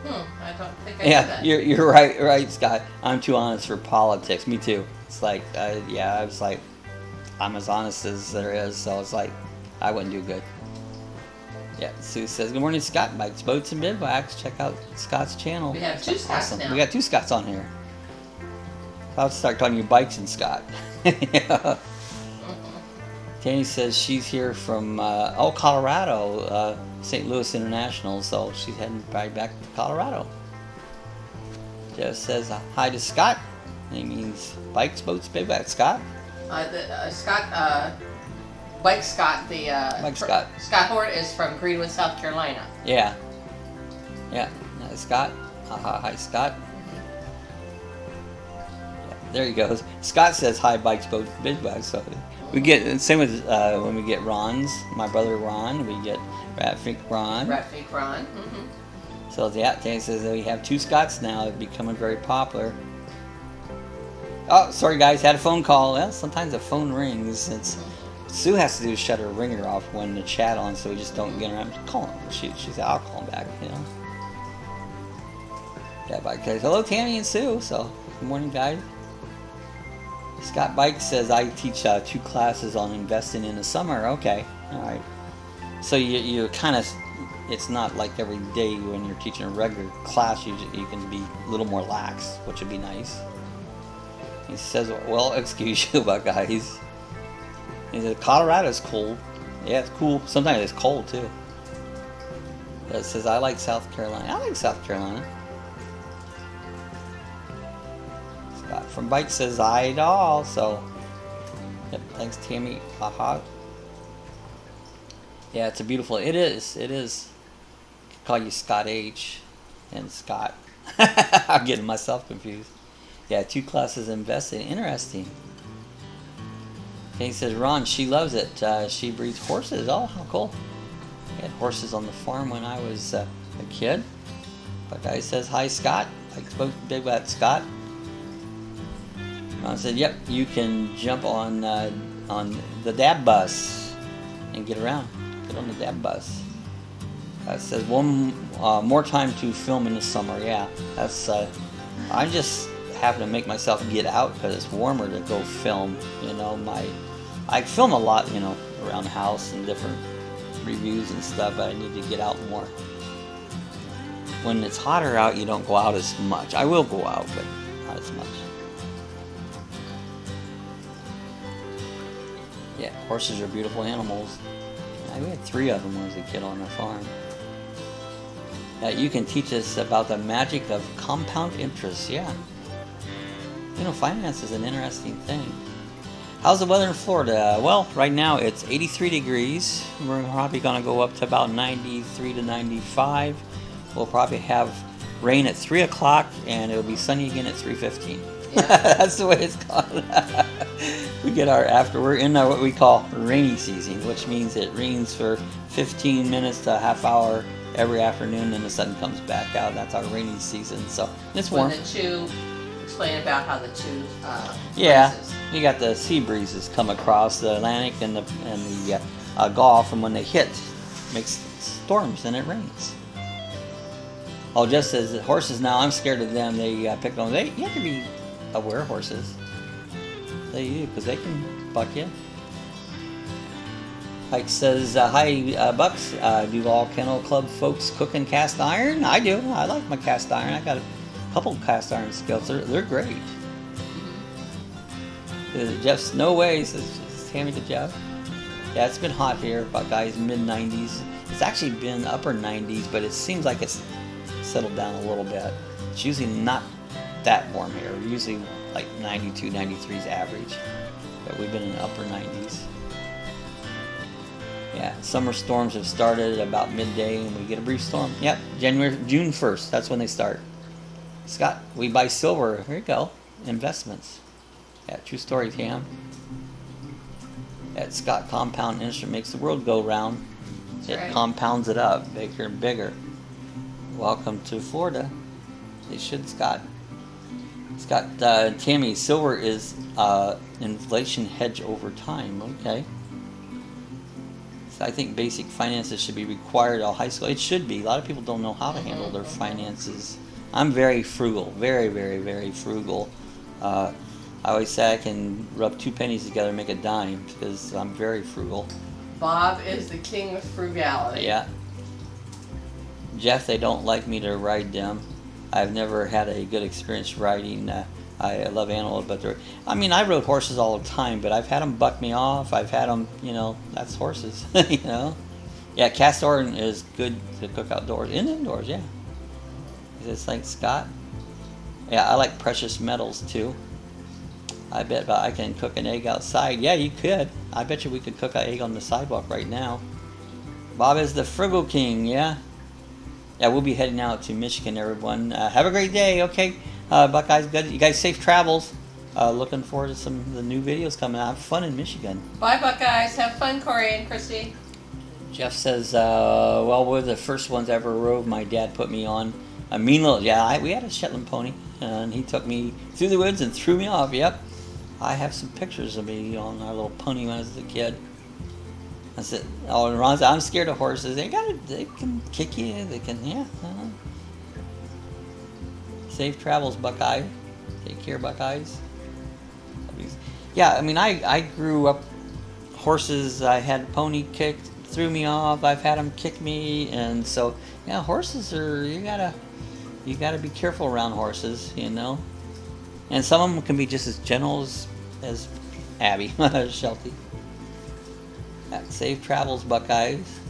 I don't think I did that. You're right, Scott. I'm too honest for politics. Me too. It's like, I was like, I'm as honest as there is, so it's like, I wouldn't do good. Yeah, Sue says, good morning, Scott. Bikes, boats, and bivouacs. Check out Scott's channel. We have two Scotts now. We got two Scotts on here. I'll start calling you Bikes and Scott. Yeah. Tanny says she's here from, Colorado, St. Louis International, so she's heading probably back to Colorado. Jeff says hi to Scott. And he means bikes, boats, bivouacs. Scott? Bike Scott, Scott. Scott Hort is from Greenwood, South Carolina. Yeah. Yeah. Scott. Hi, Scott. Yeah, there he goes. Scott says hi, bikes, boats, bivouacs. So we get, same with when we get Ron's, my brother Ron, we get Ratfink Ron. So yeah, Tanny says that we have two Scotts now, becoming very popular. Oh, sorry guys, had a phone call. Well, sometimes the phone rings. Sue has to do is shut her ringer off when the chat on, so we just don't get around to calling her. She said, I'll call him back, you know. Yeah, Bike says, hello Tammy and Sue. So, good morning guys. Scott Bike says, I teach 2 classes on investing in the summer. Okay, alright. So you kind of, it's not like every day when you're teaching a regular class, you can be a little more lax, which would be nice. He says, well, excuse you, but guys. He says, Colorado's cold. Yeah, it's cool. Sometimes it's cold, too. But it says, I like South Carolina. I like South Carolina. Scott from Bike says, I doll. So, yep, thanks, Tammy. Haha. Yeah, it's a beautiful, it is. I call you Scott H. and Scott. I'm getting myself confused. Yeah, 2 classes invested. Interesting. Okay, he says, Ron, she loves it. She breeds horses. Oh, how cool. I had horses on the farm when I was a kid. But guy says, hi, Scott. I spoke big about Scott. Ron said, yep, you can jump on the dab bus and get around. Get on the dab bus. It says, one more time to film in the summer. Yeah, that's, I'm just having to make myself get out because it's warmer to go film. You know, I film a lot, you know, around the house and different reviews and stuff, but I need to get out more. When it's hotter out, you don't go out as much. I will go out, but not as much. Yeah, horses are beautiful animals. We had 3 of them when I was a kid on the farm. You can teach us about the magic of compound interest. Yeah. You know, finance is an interesting thing. How's the weather in Florida? Well, right now it's 83 degrees. We're probably going to go up to about 93 to 95. We'll probably have rain at 3 o'clock and it'll be sunny again at 3:15. Yeah. That's the way it's called. We get we're in what we call rainy season, which means it rains for 15 minutes to a half hour every afternoon and the sun comes back out. That's our rainy season. So it's warm. Explain about how the 2 yeah, breezes. You got the sea breezes come across the Atlantic and the Gulf, and when they hit, makes storms and it rains. Oh, just as horses now, I'm scared of them. They pick on. You have to be aware of horses. They do, because they can buck you. Mike says, hi, Bucks. Do all Kennel Club folks cook in cast iron? I do. I like my cast iron. I got a couple cast iron skills. They're great. Jeff's no way, says Tammy to Jeff. Yeah, it's been hot here, about guys mid-90s. It's actually been upper 90s, but it seems like it's settled down a little bit. It's usually not that warm here. Usually like 92, 93 is average. But we've been in the upper 90s. Yeah, summer storms have started at about midday and we get a brief storm. Yep, June 1st, that's when they start. Scott, we buy silver. Here you go. Investments. Yeah, true story, Tam. That Scott compound instrument makes the world go round. It compounds it up, bigger and bigger. Welcome to Florida. They should, Scott. Scott, Tammy, silver is inflation hedge over time. Okay. I think basic finances should be required at all high school. It should be. A lot of people don't know how to handle their finances. I'm very frugal, very, very, very frugal. I always say I can rub 2 pennies together and make a dime because I'm very frugal. Bob is the king of frugality. Yeah. Jeff, they don't like me to ride them. I've never had a good experience riding. I love animals, but I rode horses all the time, but I've had them buck me off. I've had them, that's horses, Yeah, cast iron is good to cook outdoors and indoors, yeah. Is this like Scott? Yeah, I like precious metals too. I bet I can cook an egg outside. Yeah, you could. I bet you we could cook an egg on the sidewalk right now. Bob is the frugal king, yeah. Yeah, we'll be heading out to Michigan, everyone. Have a great day, okay? Buckeyes, good. You guys safe travels. Looking forward to some of the new videos coming out. Have fun in Michigan. Bye, Buckeyes. Have fun, Corey and Christy. Jeff says, well, we're the first ones I ever rode. My dad put me on a mean little, we had a Shetland pony, and he took me through the woods and threw me off, yep. I have some pictures of me on our little pony when I was a kid. I said, and Ron said, I'm scared of horses. They can kick you. They can, yeah. Safe travels, Buckeye. Take care, Buckeyes. Yeah, I grew up horses. I had a pony kicked, threw me off. I've had them kick me, and so yeah, horses are you gotta be careful around horses, And some of them can be just as gentle as Abby, Sheltie. Safe travels, Buckeyes.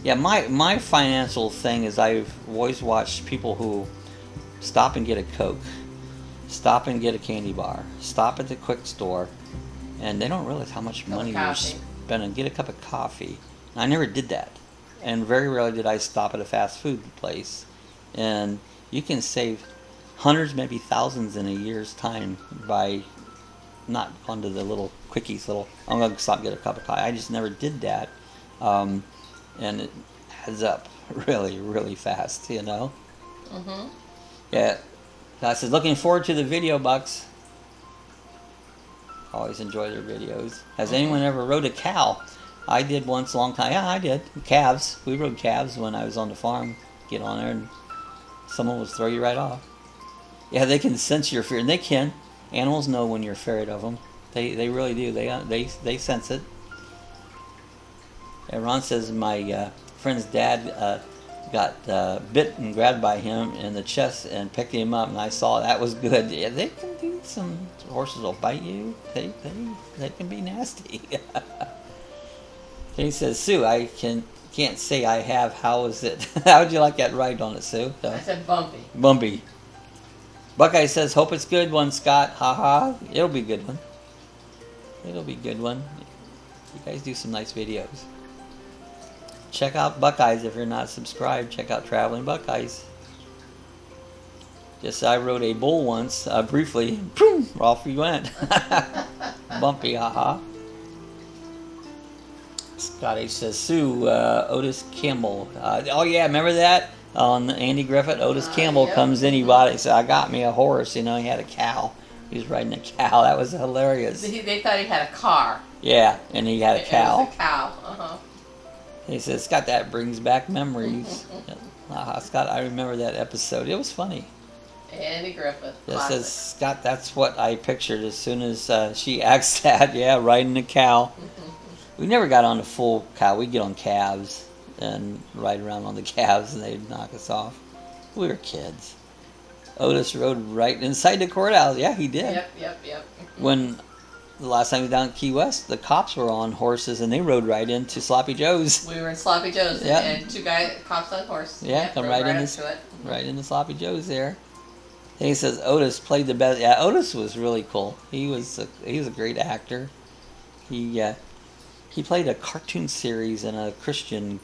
Yeah, my financial thing is I've always watched people who stop and get a Coke, stop and get a candy bar, stop at the quick store, and they don't realize how much money you're spending. Get a cup of coffee. I never did that, and very rarely did I stop at a fast food place. And you can save hundreds, maybe thousands in a year's time by not onto the little quickies, I'm going to stop and get a cup of coffee. I just never did that. And it adds up really, really fast, Mm-hmm. Yeah. I said, looking forward to the video, Bucks. Always enjoy their videos. Has anyone ever rode a cow? I did once a long time. Yeah, I did. Calves. We rode calves when I was on the farm. Get on there and someone would throw you right off. Yeah, they can sense your fear, and they can. Animals know when you're afraid of them. They really do. They sense it. Yeah, Ron says my friend's dad got bit and grabbed by him in the chest and picked him up, and I saw that was good. Yeah, they can do some. Horses will bite you. They can be nasty. He says, Sue, I can't say I have. How is it? How would you like that ride on it, Sue? I said bumpy. Bumpy. Buckeye says, hope it's good one, Scott. Haha. It'll be a good one. It'll be a good one. You guys do some nice videos. Check out Buckeyes if you're not subscribed. Check out Traveling Buckeyes. I rode a bull once, briefly. Boom, off we went. Bumpy, haha. Scott H says, Sue, Otis Campbell. Oh yeah, remember that? On Andy Griffith, Otis Campbell comes in, he bought it. He said, I got me a horse. He had a cow. He was riding a cow. That was hilarious. They thought he had a car. Yeah, and he had a cow. It was a cow. Uh-huh. He said, Scott, that brings back memories. Scott, I remember that episode. It was funny. Andy Griffith. It says, Scott, that's what I pictured as soon as she asked that. Yeah, riding a cow. We never got on a full cow. We'd get on calves and ride around on the calves, and they'd knock us off. We were kids. Otis rode right inside the courthouse. Yeah, he did. Yep. When the last time we were down at Key West, the cops were on horses, and they rode right into Sloppy Joe's. We were in Sloppy Joe's, and two cops on horse. Yeah, come right into it. Right into Sloppy Joe's there. And he says Otis played the best. Yeah, Otis was really cool. He was a great actor. He played a cartoon series in a Christian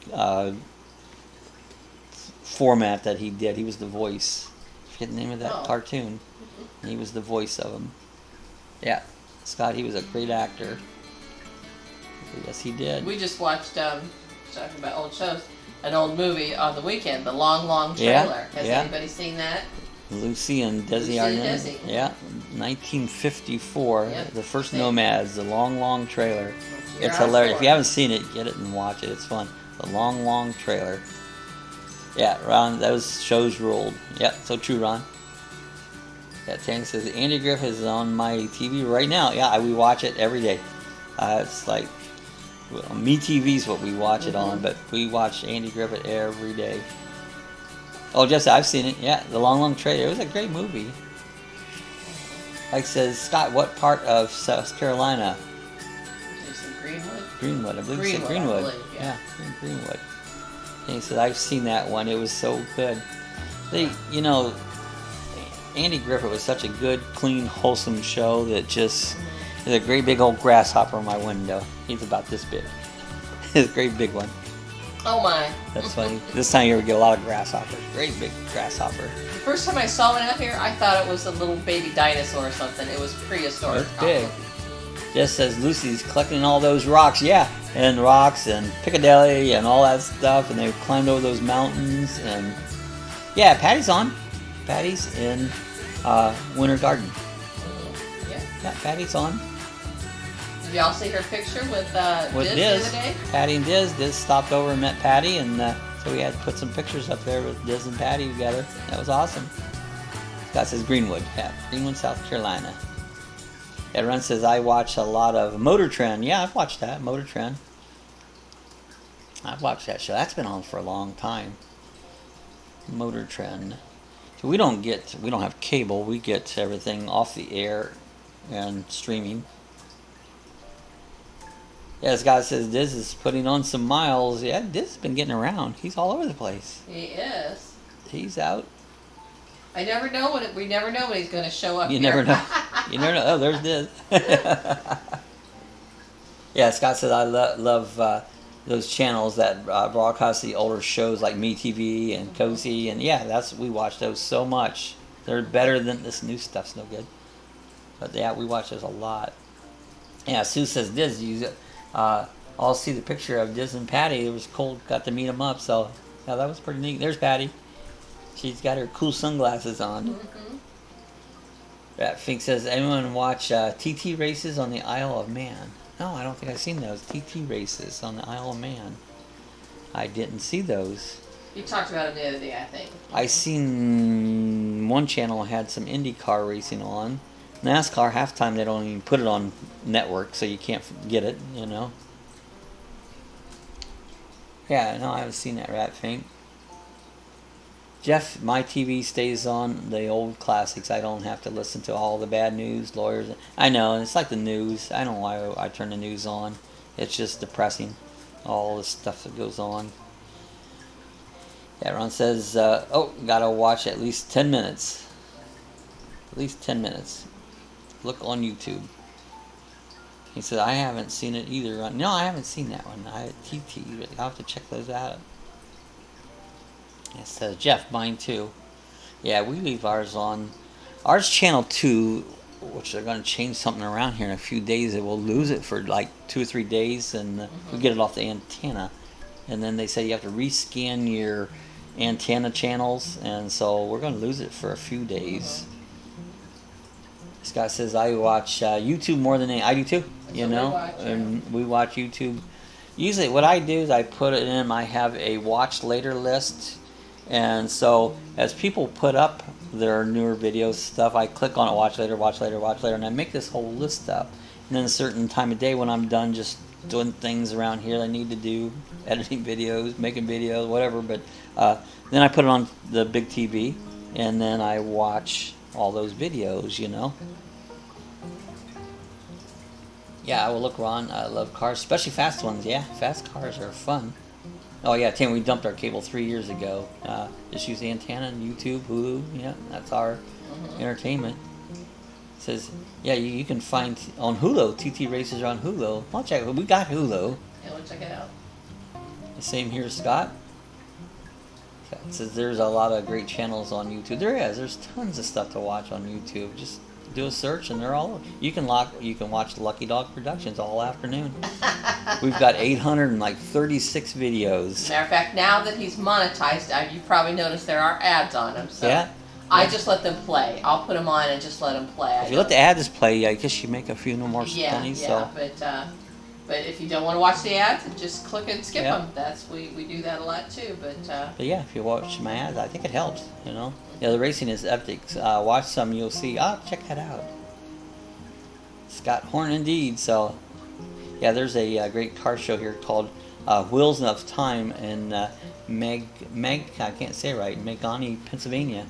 format that he did. He was the voice. I forget the name of that cartoon. And he was the voice of him. Yeah, Scott, he was a great actor. Yes, he did. We just watched, talking about old shows, an old movie on the weekend, The Long, Long Trailer. Has anybody seen that? Lucy and Desi are in it. Yeah, 1954. Yep. The first Nomads, the long trailer. It's hilarious. If you haven't seen it, get it and watch it. It's fun. The long trailer. Yeah, Ron, those shows ruled. Yeah, so true, Ron. Yeah, Tank says Andy Griffith is on my TV right now. Yeah, we watch it every day. It's like, well, Me TV is what we watch it on, but we watch Andy Griffith every day. Oh, just I've seen it. Yeah, the long trailer. It was a great movie. Like says Scott, what part of South Carolina? Greenwood. Greenwood, I believe he said Greenwood. Yeah, Greenwood. And he said I've seen that one. It was so good. Andy Griffith was such a good, clean, wholesome show that just there's a great big old grasshopper in my window. He's about this big. It's a great big one. Oh my. That's funny. This time of year we get a lot of grasshoppers. Great big grasshopper. The first time I saw one out here, I thought it was a little baby dinosaur or something. It was prehistoric. It's big. Just as Lucy's collecting all those rocks, yeah, and rocks and Piccadilly and all that stuff, and they climbed over those mountains, and yeah, Patty's on. Patty's in Winter Garden. Yeah, Patty's on. Did y'all see her picture with Diz the other day? Patty and Diz. Diz stopped over and met Patty, and so we had to put some pictures up there with Diz and Patty together. That was awesome. Scott says Greenwood. Yeah, Greenwood, South Carolina. Yeah, Ron says I watch a lot of Motor Trend. Yeah, I've watched that, Motor Trend. I've watched that show. That's been on for a long time. Motor Trend. So we don't have cable. We get everything off the air and streaming. Yeah, this guy says Diz is putting on some miles. Yeah, Diz has been getting around. He's all over the place. He is. He's out. We never know when he's going to show up. You never know. You never know. Oh, there's Diz. Yeah, Scott says I love those channels that broadcast the older shows like Me TV and Cozy, and yeah, we watch those so much. They're better than this new stuff's no good. But yeah, we watch those a lot. Yeah, Sue says Diz, I'll see the picture of Diz and Patty. It was cool, got to meet them up, so yeah, that was pretty neat. There's Patty. She's got her cool sunglasses on. Mm-hmm. Yeah, Fink says, anyone watch TT races on the Isle of Man? No, I don't think I've seen those. TT races on the Isle of Man. I didn't see those. You talked about it the other day, I think. I seen one channel had some IndyCar racing on. NASCAR, half time they don't even put it on network, so you can't get it, you know. Yeah, no, I haven't seen that, Rat Fink. Jeff, my TV stays on the old classics. I don't have to listen to all the bad news, lawyers. I know, it's like the news. I don't know why I turn the news on. It's just depressing, all the stuff that goes on. Yeah, Ron says, gotta watch at least 10 minutes. At least 10 minutes. Look on YouTube. He said, I haven't seen it either. No, I haven't seen that one. I'll have to check those out. It says, Jeff, mine too. Yeah, we leave ours on. Ours channel 2, which they're going to change something around here in a few days. We'll lose it for like 2 or 3 days, and we get it off the antenna. And then they say you have to rescan your antenna channels, and so we're going to lose it for a few days. Scott says, I watch YouTube more than I do too, you know, and we watch YouTube. Usually what I do is I put it in, I have a watch later list, and so as people put up their newer videos stuff, I click on it, watch later, and I make this whole list up. And then a certain time of day when I'm done just doing things around here I need to do, editing videos, making videos, whatever, but then I put it on the big TV, and then I watch all those videos, you know. Yeah, I will look, Ron. I love cars, especially fast ones. Yeah, fast cars are fun. Oh yeah, Tim, we dumped our cable 3 years ago. Just use the antenna and YouTube, Hulu. Yeah, that's our entertainment. It says, yeah, you can find on Hulu. TT races are on Hulu. I'll check. We got Hulu. Yeah, we'll check it out. The same here, Scott. It says there's a lot of great channels on YouTube. There is. There's tons of stuff to watch on YouTube. Just do a search, and they're all. You can watch Lucky Dawg Productions all afternoon. We've got 836 videos. Matter of fact, now that he's monetized, you probably noticed there are ads on him. So. Yeah. I just let them play. I'll put them on and just let them play. If you let the ads play, I guess you make a few no more pennies. Yeah, so. but if you don't want to watch the ads, just click and skip them. We do that a lot too. But yeah, if you watch my ads, I think it helps. You know, yeah, the racing is epic. Watch some, you'll see. Check that out. Scott Horn indeed. So, yeah, there's a great car show here called Wheels of Time in I can't say it right, Megani, Pennsylvania.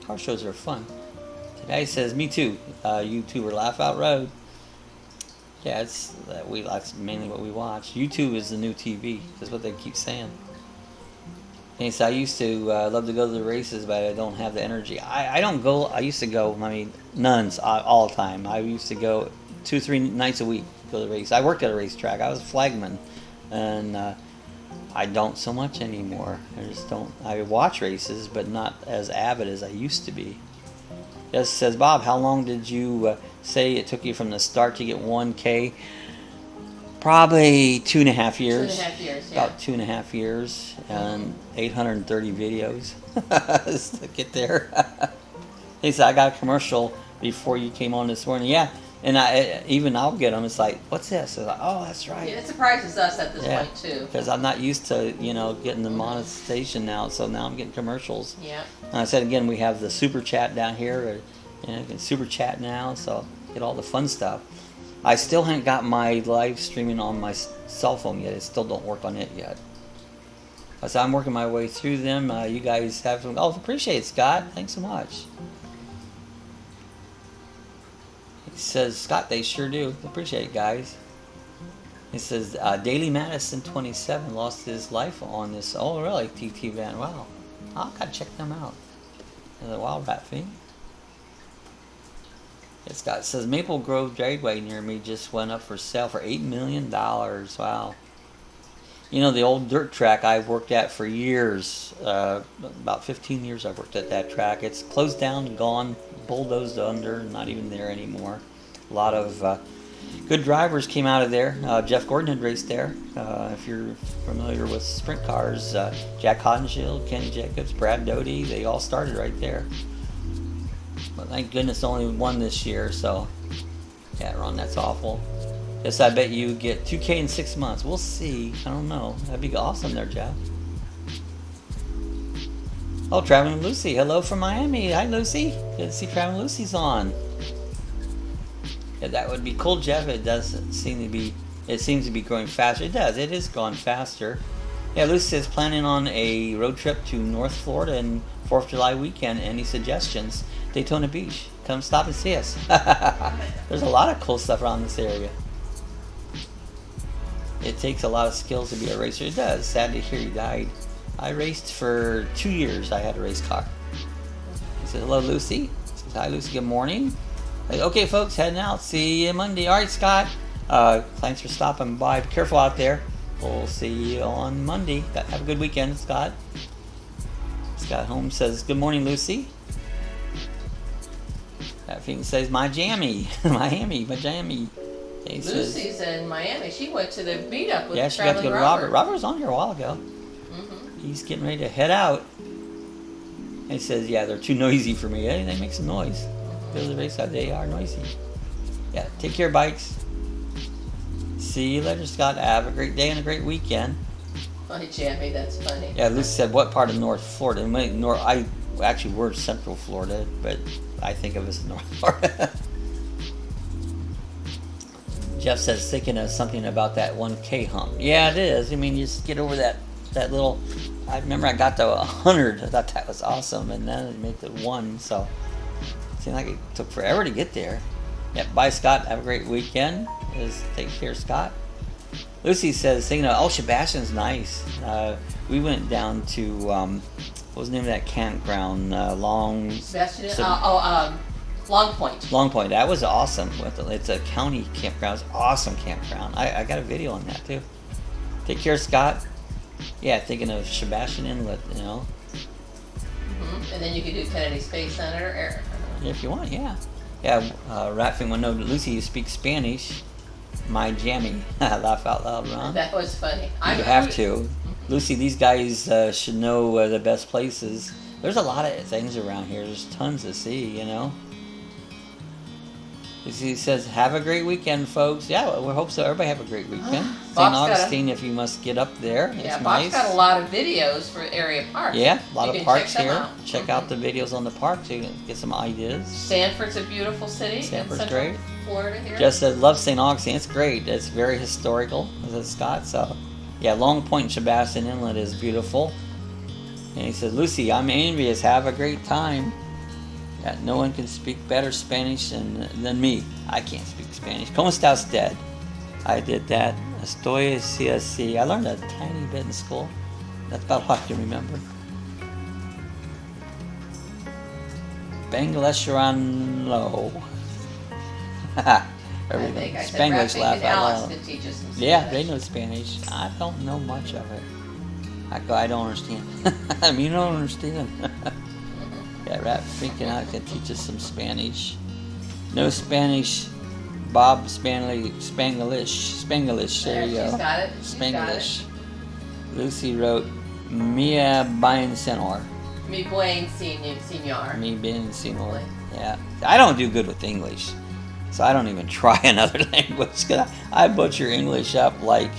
Car shows are fun. Today says, me too. YouTuber Laugh Out Road. Yeah, that's mainly what we watch. YouTube is the new TV. That's what they keep saying. And so I used to love to go to the races, but I don't have the energy. I don't go. I used to go. I mean, nuns all the time. I used to go 2-3 nights a week go to the race. I worked at a racetrack. I was a flagman, and I don't so much anymore. I just don't. I watch races, but not as avid as I used to be. Yes, says Bob, how long did you say it took you from the start to get 1K? Probably 2.5 years. 2.5 years, yeah. About 2.5 years and 830 videos to get there. He said, I got a commercial before you came on this morning. Yeah, and I'll get them. It's like, what's this? It's like, oh, that's right. Yeah, it surprises us at this point too. Because I'm not used to getting the monetization now, so now I'm getting commercials. Yeah. And I said again, we have the super chat down here. You can super chat now, so get all the fun stuff. I still haven't got my live streaming on my cell phone yet. It still don't work on it yet. So I'm working my way through them. You guys have some. Oh, appreciate it, Scott. Thanks so much. He says, Scott, they sure do. Appreciate it, guys. He says, Daily Madison 27 lost his life on this. Oh, really? TT van. Wow. I've got to check them out. The Wild Rat thing. It says Maple Grove Dragway near me just went up for sale for $8 million. Wow. You know, the old dirt track I worked at for years, about 15 years I've worked at that track. It's closed down, gone, bulldozed under, not even there anymore. A lot of good drivers came out of there. Jeff Gordon had raced there. If you're familiar with sprint cars, Jack Hodenshield, Kenny Jacobs, Brad Doty, they all started right there. But thank goodness only one this year, so yeah, Ron, that's awful. Yes, I bet you get 2K in 6 months. We'll see. I don't know. That'd be awesome there, Jeff. Oh, Traveling Lucy. Hello from Miami. Hi, Lucy. Good to see Traveling Lucy's on. Yeah, that would be cool, Jeff. It doesn't seem to be. It seems to be growing faster. It does. It is going faster. Yeah, Lucy is planning on a road trip to North Florida and 4th of July weekend. Any suggestions? Daytona Beach. Come stop and see us. There's a lot of cool stuff around this area. It takes a lot of skills to be a racer. It does. Sad to hear he died. I raced for 2 years. I had a race car. He said, hello, Lucy. He says, hi, Lucy. Good morning. Like, okay, folks, heading out. See you Monday. All right, Scott. Thanks for stopping by. Be careful out there. We'll see you on Monday. Have a good weekend, Scott. Scott Holmes says, good morning, Lucy. That thing says, my jammy. Miami, my jammy. Lucy's in Miami. She went to the meetup with she got to go to Robert. Robert was on here a while ago. Mm-hmm. He's getting ready to head out. And he says, yeah, they're too noisy for me. They make some noise. Go to the race side. They are noisy. Yeah, take care, bikes. See you later, Scott. Have a great day and a great weekend. My jammy, that's funny. Yeah, Lucy said, what part of North Florida? I actually, we're Central Florida, but I think of us as North Florida. Jeff says, thinking of something about that 1K hump. Yeah, it is. I mean, you just get over that little. I remember I got to 100. I thought that was awesome, and then it made it 1. So it seemed like it took forever to get there. Yep. Bye, Scott. Have a great weekend. Take care, Scott. Lucy says, thinking of, Sebastian's nice. We went down to what was the name of that campground? Long Point. Long Point. That was awesome. It's a county campground. It's an awesome campground. I got a video on that too. Take care, Scott. Yeah, thinking of Sebastian Inlet, Mm-hmm. And then you could do Kennedy Space Center. If you want, yeah. Yeah, Ratfin will know that Lucy speaks Spanish. My jammy. Laugh out loud, Ron. That was funny. You have to. Lucy, these guys should know the best places. There's a lot of things around here. There's tons to see, you know. He says, have a great weekend, folks. Yeah, well, we hope so. Everybody have a great weekend. St. Augustine, if you must get up there. Yeah, it's Bob's nice. got a lot of videos for area parks. Yeah, a lot of parks check here. Check out the videos on the parks so you can get some ideas. Sanford's a beautiful city. Sanford's great. Florida here. Just love St. Augustine. It's great. It's very historical, as Scott. So, yeah, Long Point and Sebastian Inlet is beautiful. And he says, Lucy, I'm envious. Have a great time. Yeah, no one can speak better Spanish than me. I can't speak Spanish. ¿Cómo está usted? I did that. Estoy así. I learned a tiny bit in school. That's about all I can remember. Bangladeshano. Everything. Spanglish, laugh out loud. Yeah, they know Spanish. I don't know much of it. I don't understand. I mean, you don't understand. Yeah, Rat freaking out can teach us some Spanish. No Spanish. Bob Spanglish. There you go. She's got it. Spanglish. Lucy wrote, Mia bien senor. Mi buen senor. Mi bien senor. Yeah. I don't do good with English. So I don't even try another language. Cause I butcher English up like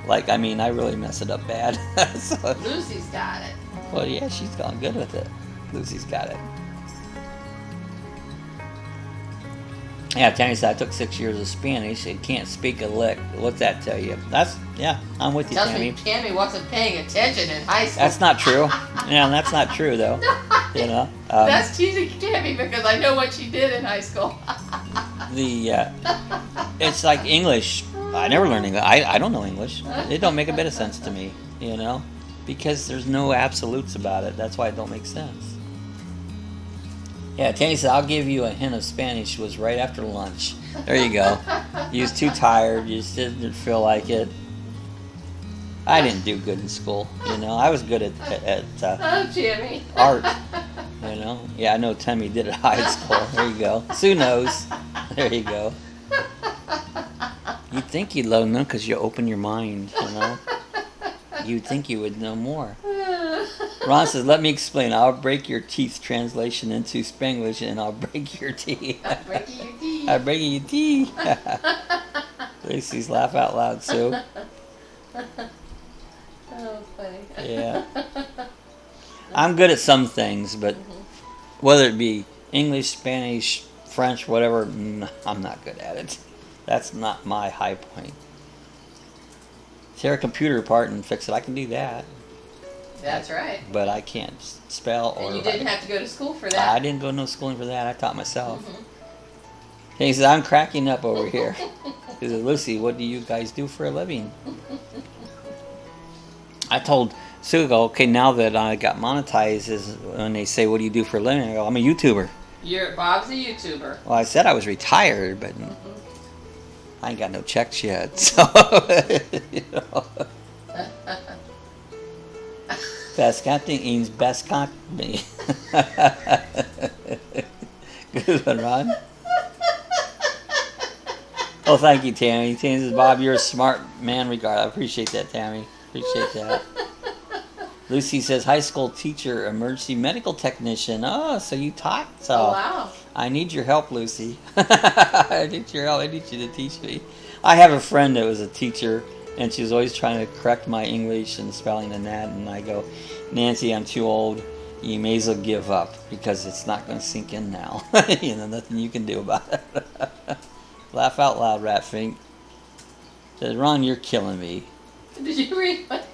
I mean, I really mess it up bad. So, Lucy's got it. Well, yeah, she's gone good with it. Lucy's got it. Yeah, Tammy said, I took 6 years of Spanish and can't speak a lick. What's that tell you? Yeah, I'm with you, Tammy. Tells me Tammy wasn't paying attention in high school. That's not true. Yeah, that's not true, though. You know? That's teasing Tammy because I know what she did in high school. It's like English. I never learned English. I don't know English. It don't make a bit of sense to me, you know? Because there's no absolutes about it. That's why it don't make sense. Yeah, Tammy said, I'll give you a hint of Spanish. Was right after lunch. There you go. You was too tired. You just didn't feel like it. I didn't do good in school, you know. I was good at Jimmy. Art, you know. Yeah, I know Tammy did at high school. There you go. Sue knows. There you go. You'd think you'd know because you open your mind, you know. You'd think you would know more. Ron says, let me explain. I'll break your teeth translation into Spanglish, and I'll break your teeth. I'll break your teeth. I'll break your teeth. Lucy's laugh out loud, Sue. Oh, funny. Yeah. I'm good at some things, but whether it be English, Spanish, French, whatever, I'm not good at it. That's not my high point. Tear a computer apart and fix it. I can do that. That's right. But I can't spell or write. And you didn't have to go to school for that. I didn't go to no schooling for that. I taught myself. He says, I'm cracking up over here. He says, Lucy, what do you guys do for a living? I told Sue, okay, now that I got monetized, is when they say, what do you do for a living? I go, I'm a YouTuber. Bob's a YouTuber. Well, I said I was retired, but I ain't got no checks yet, so, you know. Best company means best company. Good one, Ron. Well, thank you, Tammy. Tammy says, Bob, you're a smart man regard. I appreciate that, Tammy. Appreciate that. Lucy says, high school teacher, emergency medical technician. Oh, so you taught. So oh, wow. I need your help, Lucy. I need your help. I need you to teach me. I have a friend that was a teacher, and she was always trying to correct my English and spelling and that. And I go, Nancy, I'm too old. You may as well give up because it's not going to sink in now. You know, nothing you can do about it. Laugh out loud, Ratfink. Says, Ron, you're killing me. Did you read what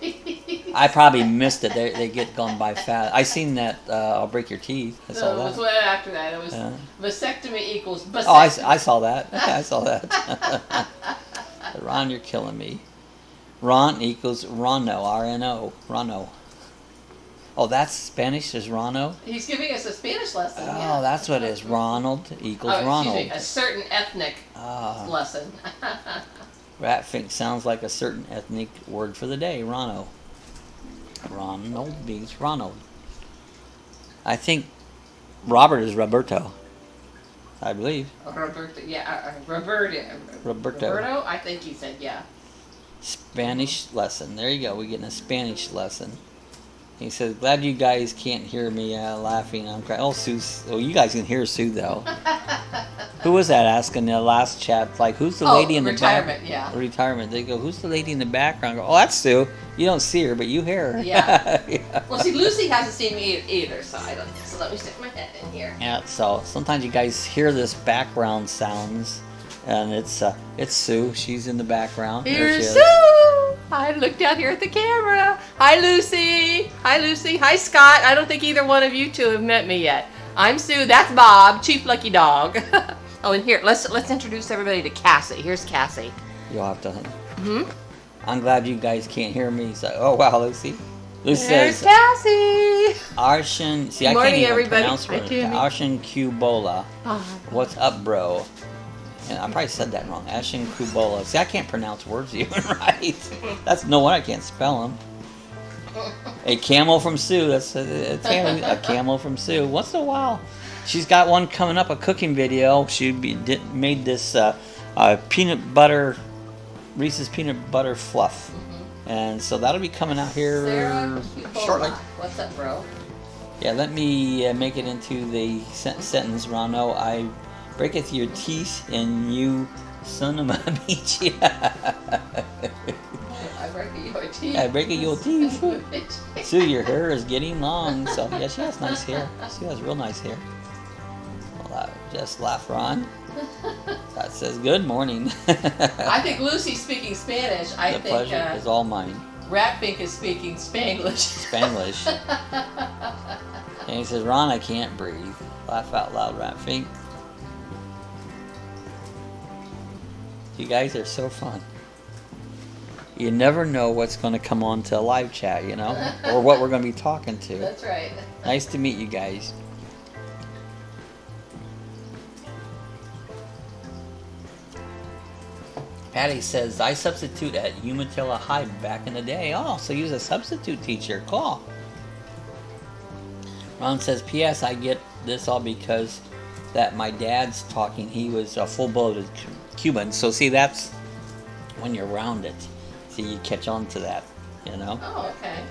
I probably missed it. They get gone by fast. I seen that. I'll break your teeth. I saw it that. was way after that. It was vasectomy equals vasectomy. Oh, I saw that. I saw that. Ron, you're killing me. Ron equals Rono. R-N-O. Rono. Oh, that's Spanish is Rono? He's giving us a Spanish lesson. Oh, yeah. That's what it is. Ronald equals Ronald. Excuse me, a certain ethnic lesson. Ratfink sounds like a certain ethnic word for the day. Rono. Ronald means Ronald. I think Robert is Roberto. I believe. Roberto, yeah. Roberto. Roberto. Roberto? I think he said, yeah. Spanish lesson. There you go. We're getting a Spanish lesson. He says, glad you guys can't hear me laughing. I'm crying. Oh, Sue. Oh, you guys can hear Sue, though. Who was that asking in the last chat? Like, who's the lady in the back? Retirement, yeah. Retirement. They go, who's the lady in the background? I go, oh, that's Sue. You don't see her, but you hear her. Yeah. Yeah. Well, see, Lucy hasn't seen me either, so I don't. So let me stick my head in here. Yeah. So sometimes you guys hear this background sounds, and it's Sue. She's in the background. Here's Sue. I looked out here at the camera. Hi, Lucy. Hi, Lucy. Hi, Scott. I don't think either one of you two have met me yet. I'm Sue. That's Bob, Chief Lucky Dog. Oh, and here, let's introduce everybody to Cassie. Here's Cassie. You'll have to. I'm glad you guys can't hear me. So, oh wow, Lucy. Lucy There's says, Cassie. Arshan. See, I Good morning, can't even everybody. pronounce Hi, it. Tammy. Arshan Cubola. Oh, What's up, bro? And I probably said that wrong. Arshan Cubola. See, I can't pronounce words even right. That's no one. I can't spell them. A camel from Sue. That's a camel from Sue. Once in a while, she's got one coming up, a cooking video. She made this peanut butter, Reese's peanut butter fluff, and so that'll be coming out here shortly. What's up, bro? Yeah, let me make it into the sentence, Rano. I breaketh your teeth, and you son of a bitch. I break your teeth. I break your teeth. Sue, your hair is getting long. So yeah, she has nice hair. She has real nice hair. Well, just laugh, Ron. That says good morning. I think Lucy's speaking Spanish. I the think pleasure is all mine. Ratpink is speaking Spanglish. Spanglish. And he says, Ron, I can't breathe. Laugh out loud, Ratpink. You guys are so fun. You never know what's going to come on to a live chat, you know, or what we're going to be talking to. That's right. Nice to meet you guys. Patty says, I substitute at Umatilla High back in the day. Oh, so you was a substitute teacher. Cool. Ron says, P.S. I get this all because that my dad's talking. He was a full-blooded Cuban. So see, that's when you're around it. See, you catch on to that, you know? Oh, okay.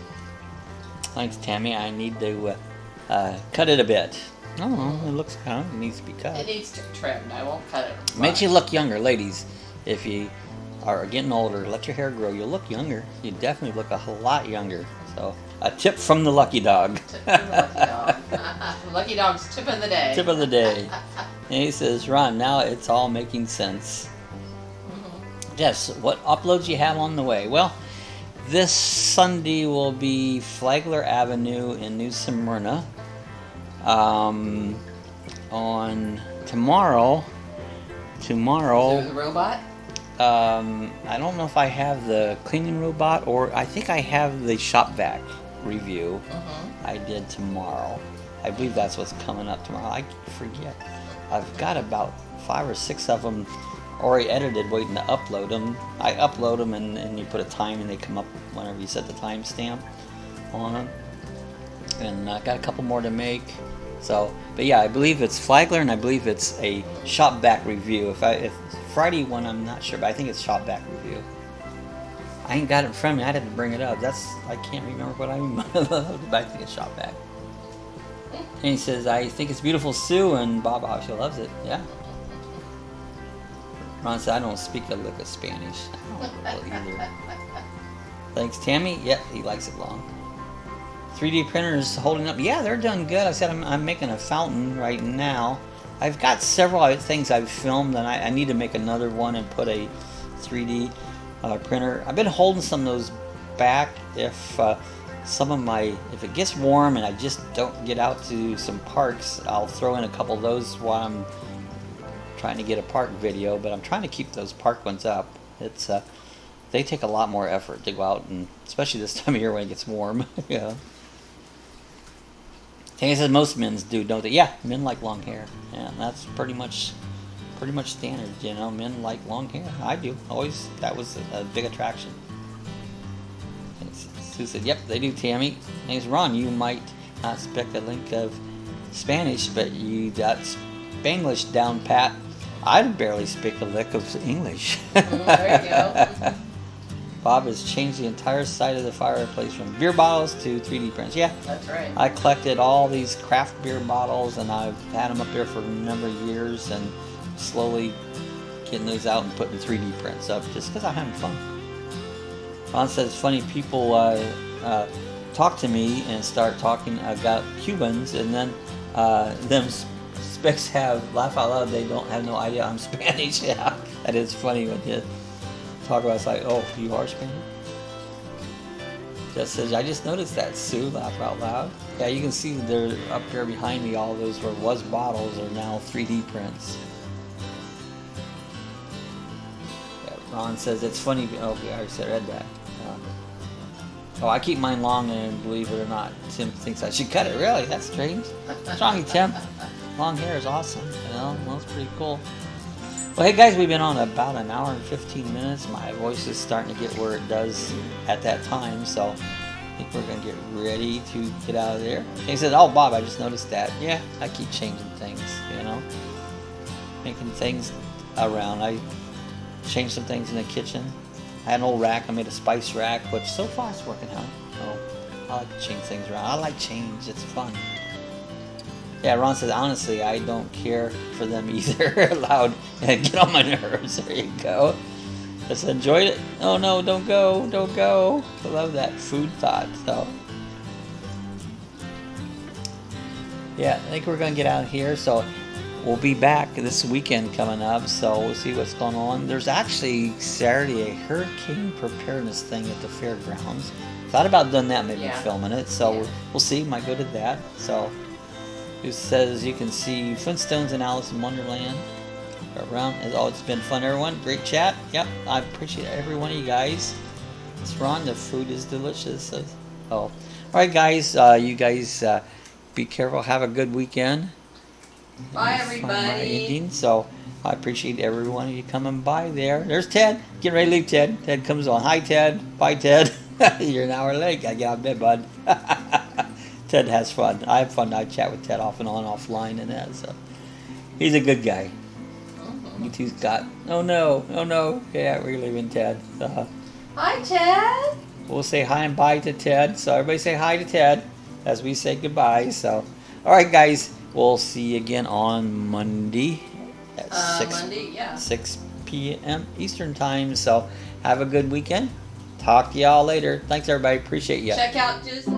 Thanks, Tammy. I need to cut it a bit. Oh, it looks kind of needs to be cut. It needs to be trimmed. I won't cut it. Makes you look younger, ladies. If you are getting older, let your hair grow. You'll look younger. You definitely look a whole lot younger. So, a tip from the Lucky Dog. Tip from the Lucky Dog. Lucky Dog's tip of the day. Tip of the day. And he says, Ron, now it's all making sense. Yes, what uploads you have on the way? Well, this Sunday will be Flagler Avenue in New Smyrna. On tomorrow. Is there the robot? I don't know if I have the cleaning robot or I think I have the shop vac review. I did tomorrow. I believe that's what's coming up tomorrow. I forget. I've got about 5 or 6 of them already edited, waiting to upload them. I upload them and you put a time and they come up whenever you set the timestamp on them. And I got a couple more to make. So, but yeah, I believe it's Flagler and I believe it's a shop vac review. If Friday one, I'm not sure, but I think it's shop vac review. I ain't got it in front of me. I had to bring it up. I can't remember what I mean, but I think it's shop vac. And he says, I think it's beautiful, Sue, and Baba, she loves it. Yeah. Ron said, I don't speak a lick of Spanish. I don't know either. Thanks, Tammy. Yep, he likes it long. 3D printers holding up. Yeah, they're done good. I said I'm making a fountain right now. I've got several things I've filmed, and I need to make another one and put a 3D printer. I've been holding some of those back. If if it gets warm and I just don't get out to some parks, I'll throw in a couple of those while I'm trying to get a park video. But I'm trying to keep those park ones up. It's they take a lot more effort to go out, and especially this time of year when it gets warm. Yeah. Tangy says most men's do, don't they? Yeah, men like long hair. Yeah, that's pretty much standard. You know, men like long hair. I do. Always. That was a big attraction. And Sue said, "Yep, they do." Tammy. Name's Ron. You might not expect a link of Spanish, but you got Spanglish down pat. I barely speak a lick of English. There you go. Bob has changed the entire side of the fireplace from beer bottles to 3D prints. Yeah, That's right. I collected all these craft beer bottles, and I've had them up there for a number of years, and slowly getting those out and putting 3D prints up just because I'm having fun. Ron says funny people talk to me and start talking about Cubans, and then them specs have laugh out loud. They don't have no idea I'm Spanish. Yeah, that is funny when you talk about it's like, oh, you are Spanish? Just says, I just noticed that, Sue, laugh out loud. Yeah, you can see they're up there behind me, all those were was bottles are now 3D prints. Yeah, Ron says, it's funny, oh, I already read that. Oh, I keep mine long, and believe it or not, Tim thinks I should cut it. Really? That's strange. What's wrong with Tim? Long hair is awesome, you know, well, it's pretty cool. Well, hey guys, we've been on about an hour and 15 minutes. My voice is starting to get where it does at that time, so I think we're going to get ready to get out of there. And he said, oh, Bob, I just noticed that. Yeah, I keep changing things, you know, making things around. I changed some things in the kitchen. I had an old rack. I made a spice rack, which so far it's working out. So I like to change things around. I like change. It's fun. Yeah, Ron says, honestly, I don't care for them either. Loud and get on my nerves. There you go. Just enjoyed it. Oh no, don't go, don't go. I love that food thought. So yeah, I think we're gonna get out of here. So we'll be back this weekend coming up. So we'll see what's going on. There's actually Saturday a hurricane preparedness thing at the fairgrounds. Thought about doing that, maybe filming it. So we'll see. Might go to that. So. Who says you can see Flintstones and Alice in Wonderland around. Oh, it's been fun, everyone. Great chat. Yep, I appreciate every one of you guys. It's Ron. The food is delicious. Oh, all right, guys. You guys be careful. Have a good weekend. Bye, everybody. So I appreciate every one of you coming by there. There's Ted. Getting ready to leave, Ted. Ted comes on. Hi, Ted. Bye, Ted. You're an hour late. I get out of bed, bud. Ted has fun. I have fun. I chat with Ted off and on, offline, and that. So he's a good guy. You too, Scott. Oh no, oh no. Yeah, we're leaving Ted. Hi, Ted. We'll say hi and bye to Ted. So everybody say hi to Ted as we say goodbye. So, all right, guys. We'll see you again on Monday at 6 p.m. Eastern time. So have a good weekend. Talk to y'all later. Thanks, everybody. Appreciate you. Check out just.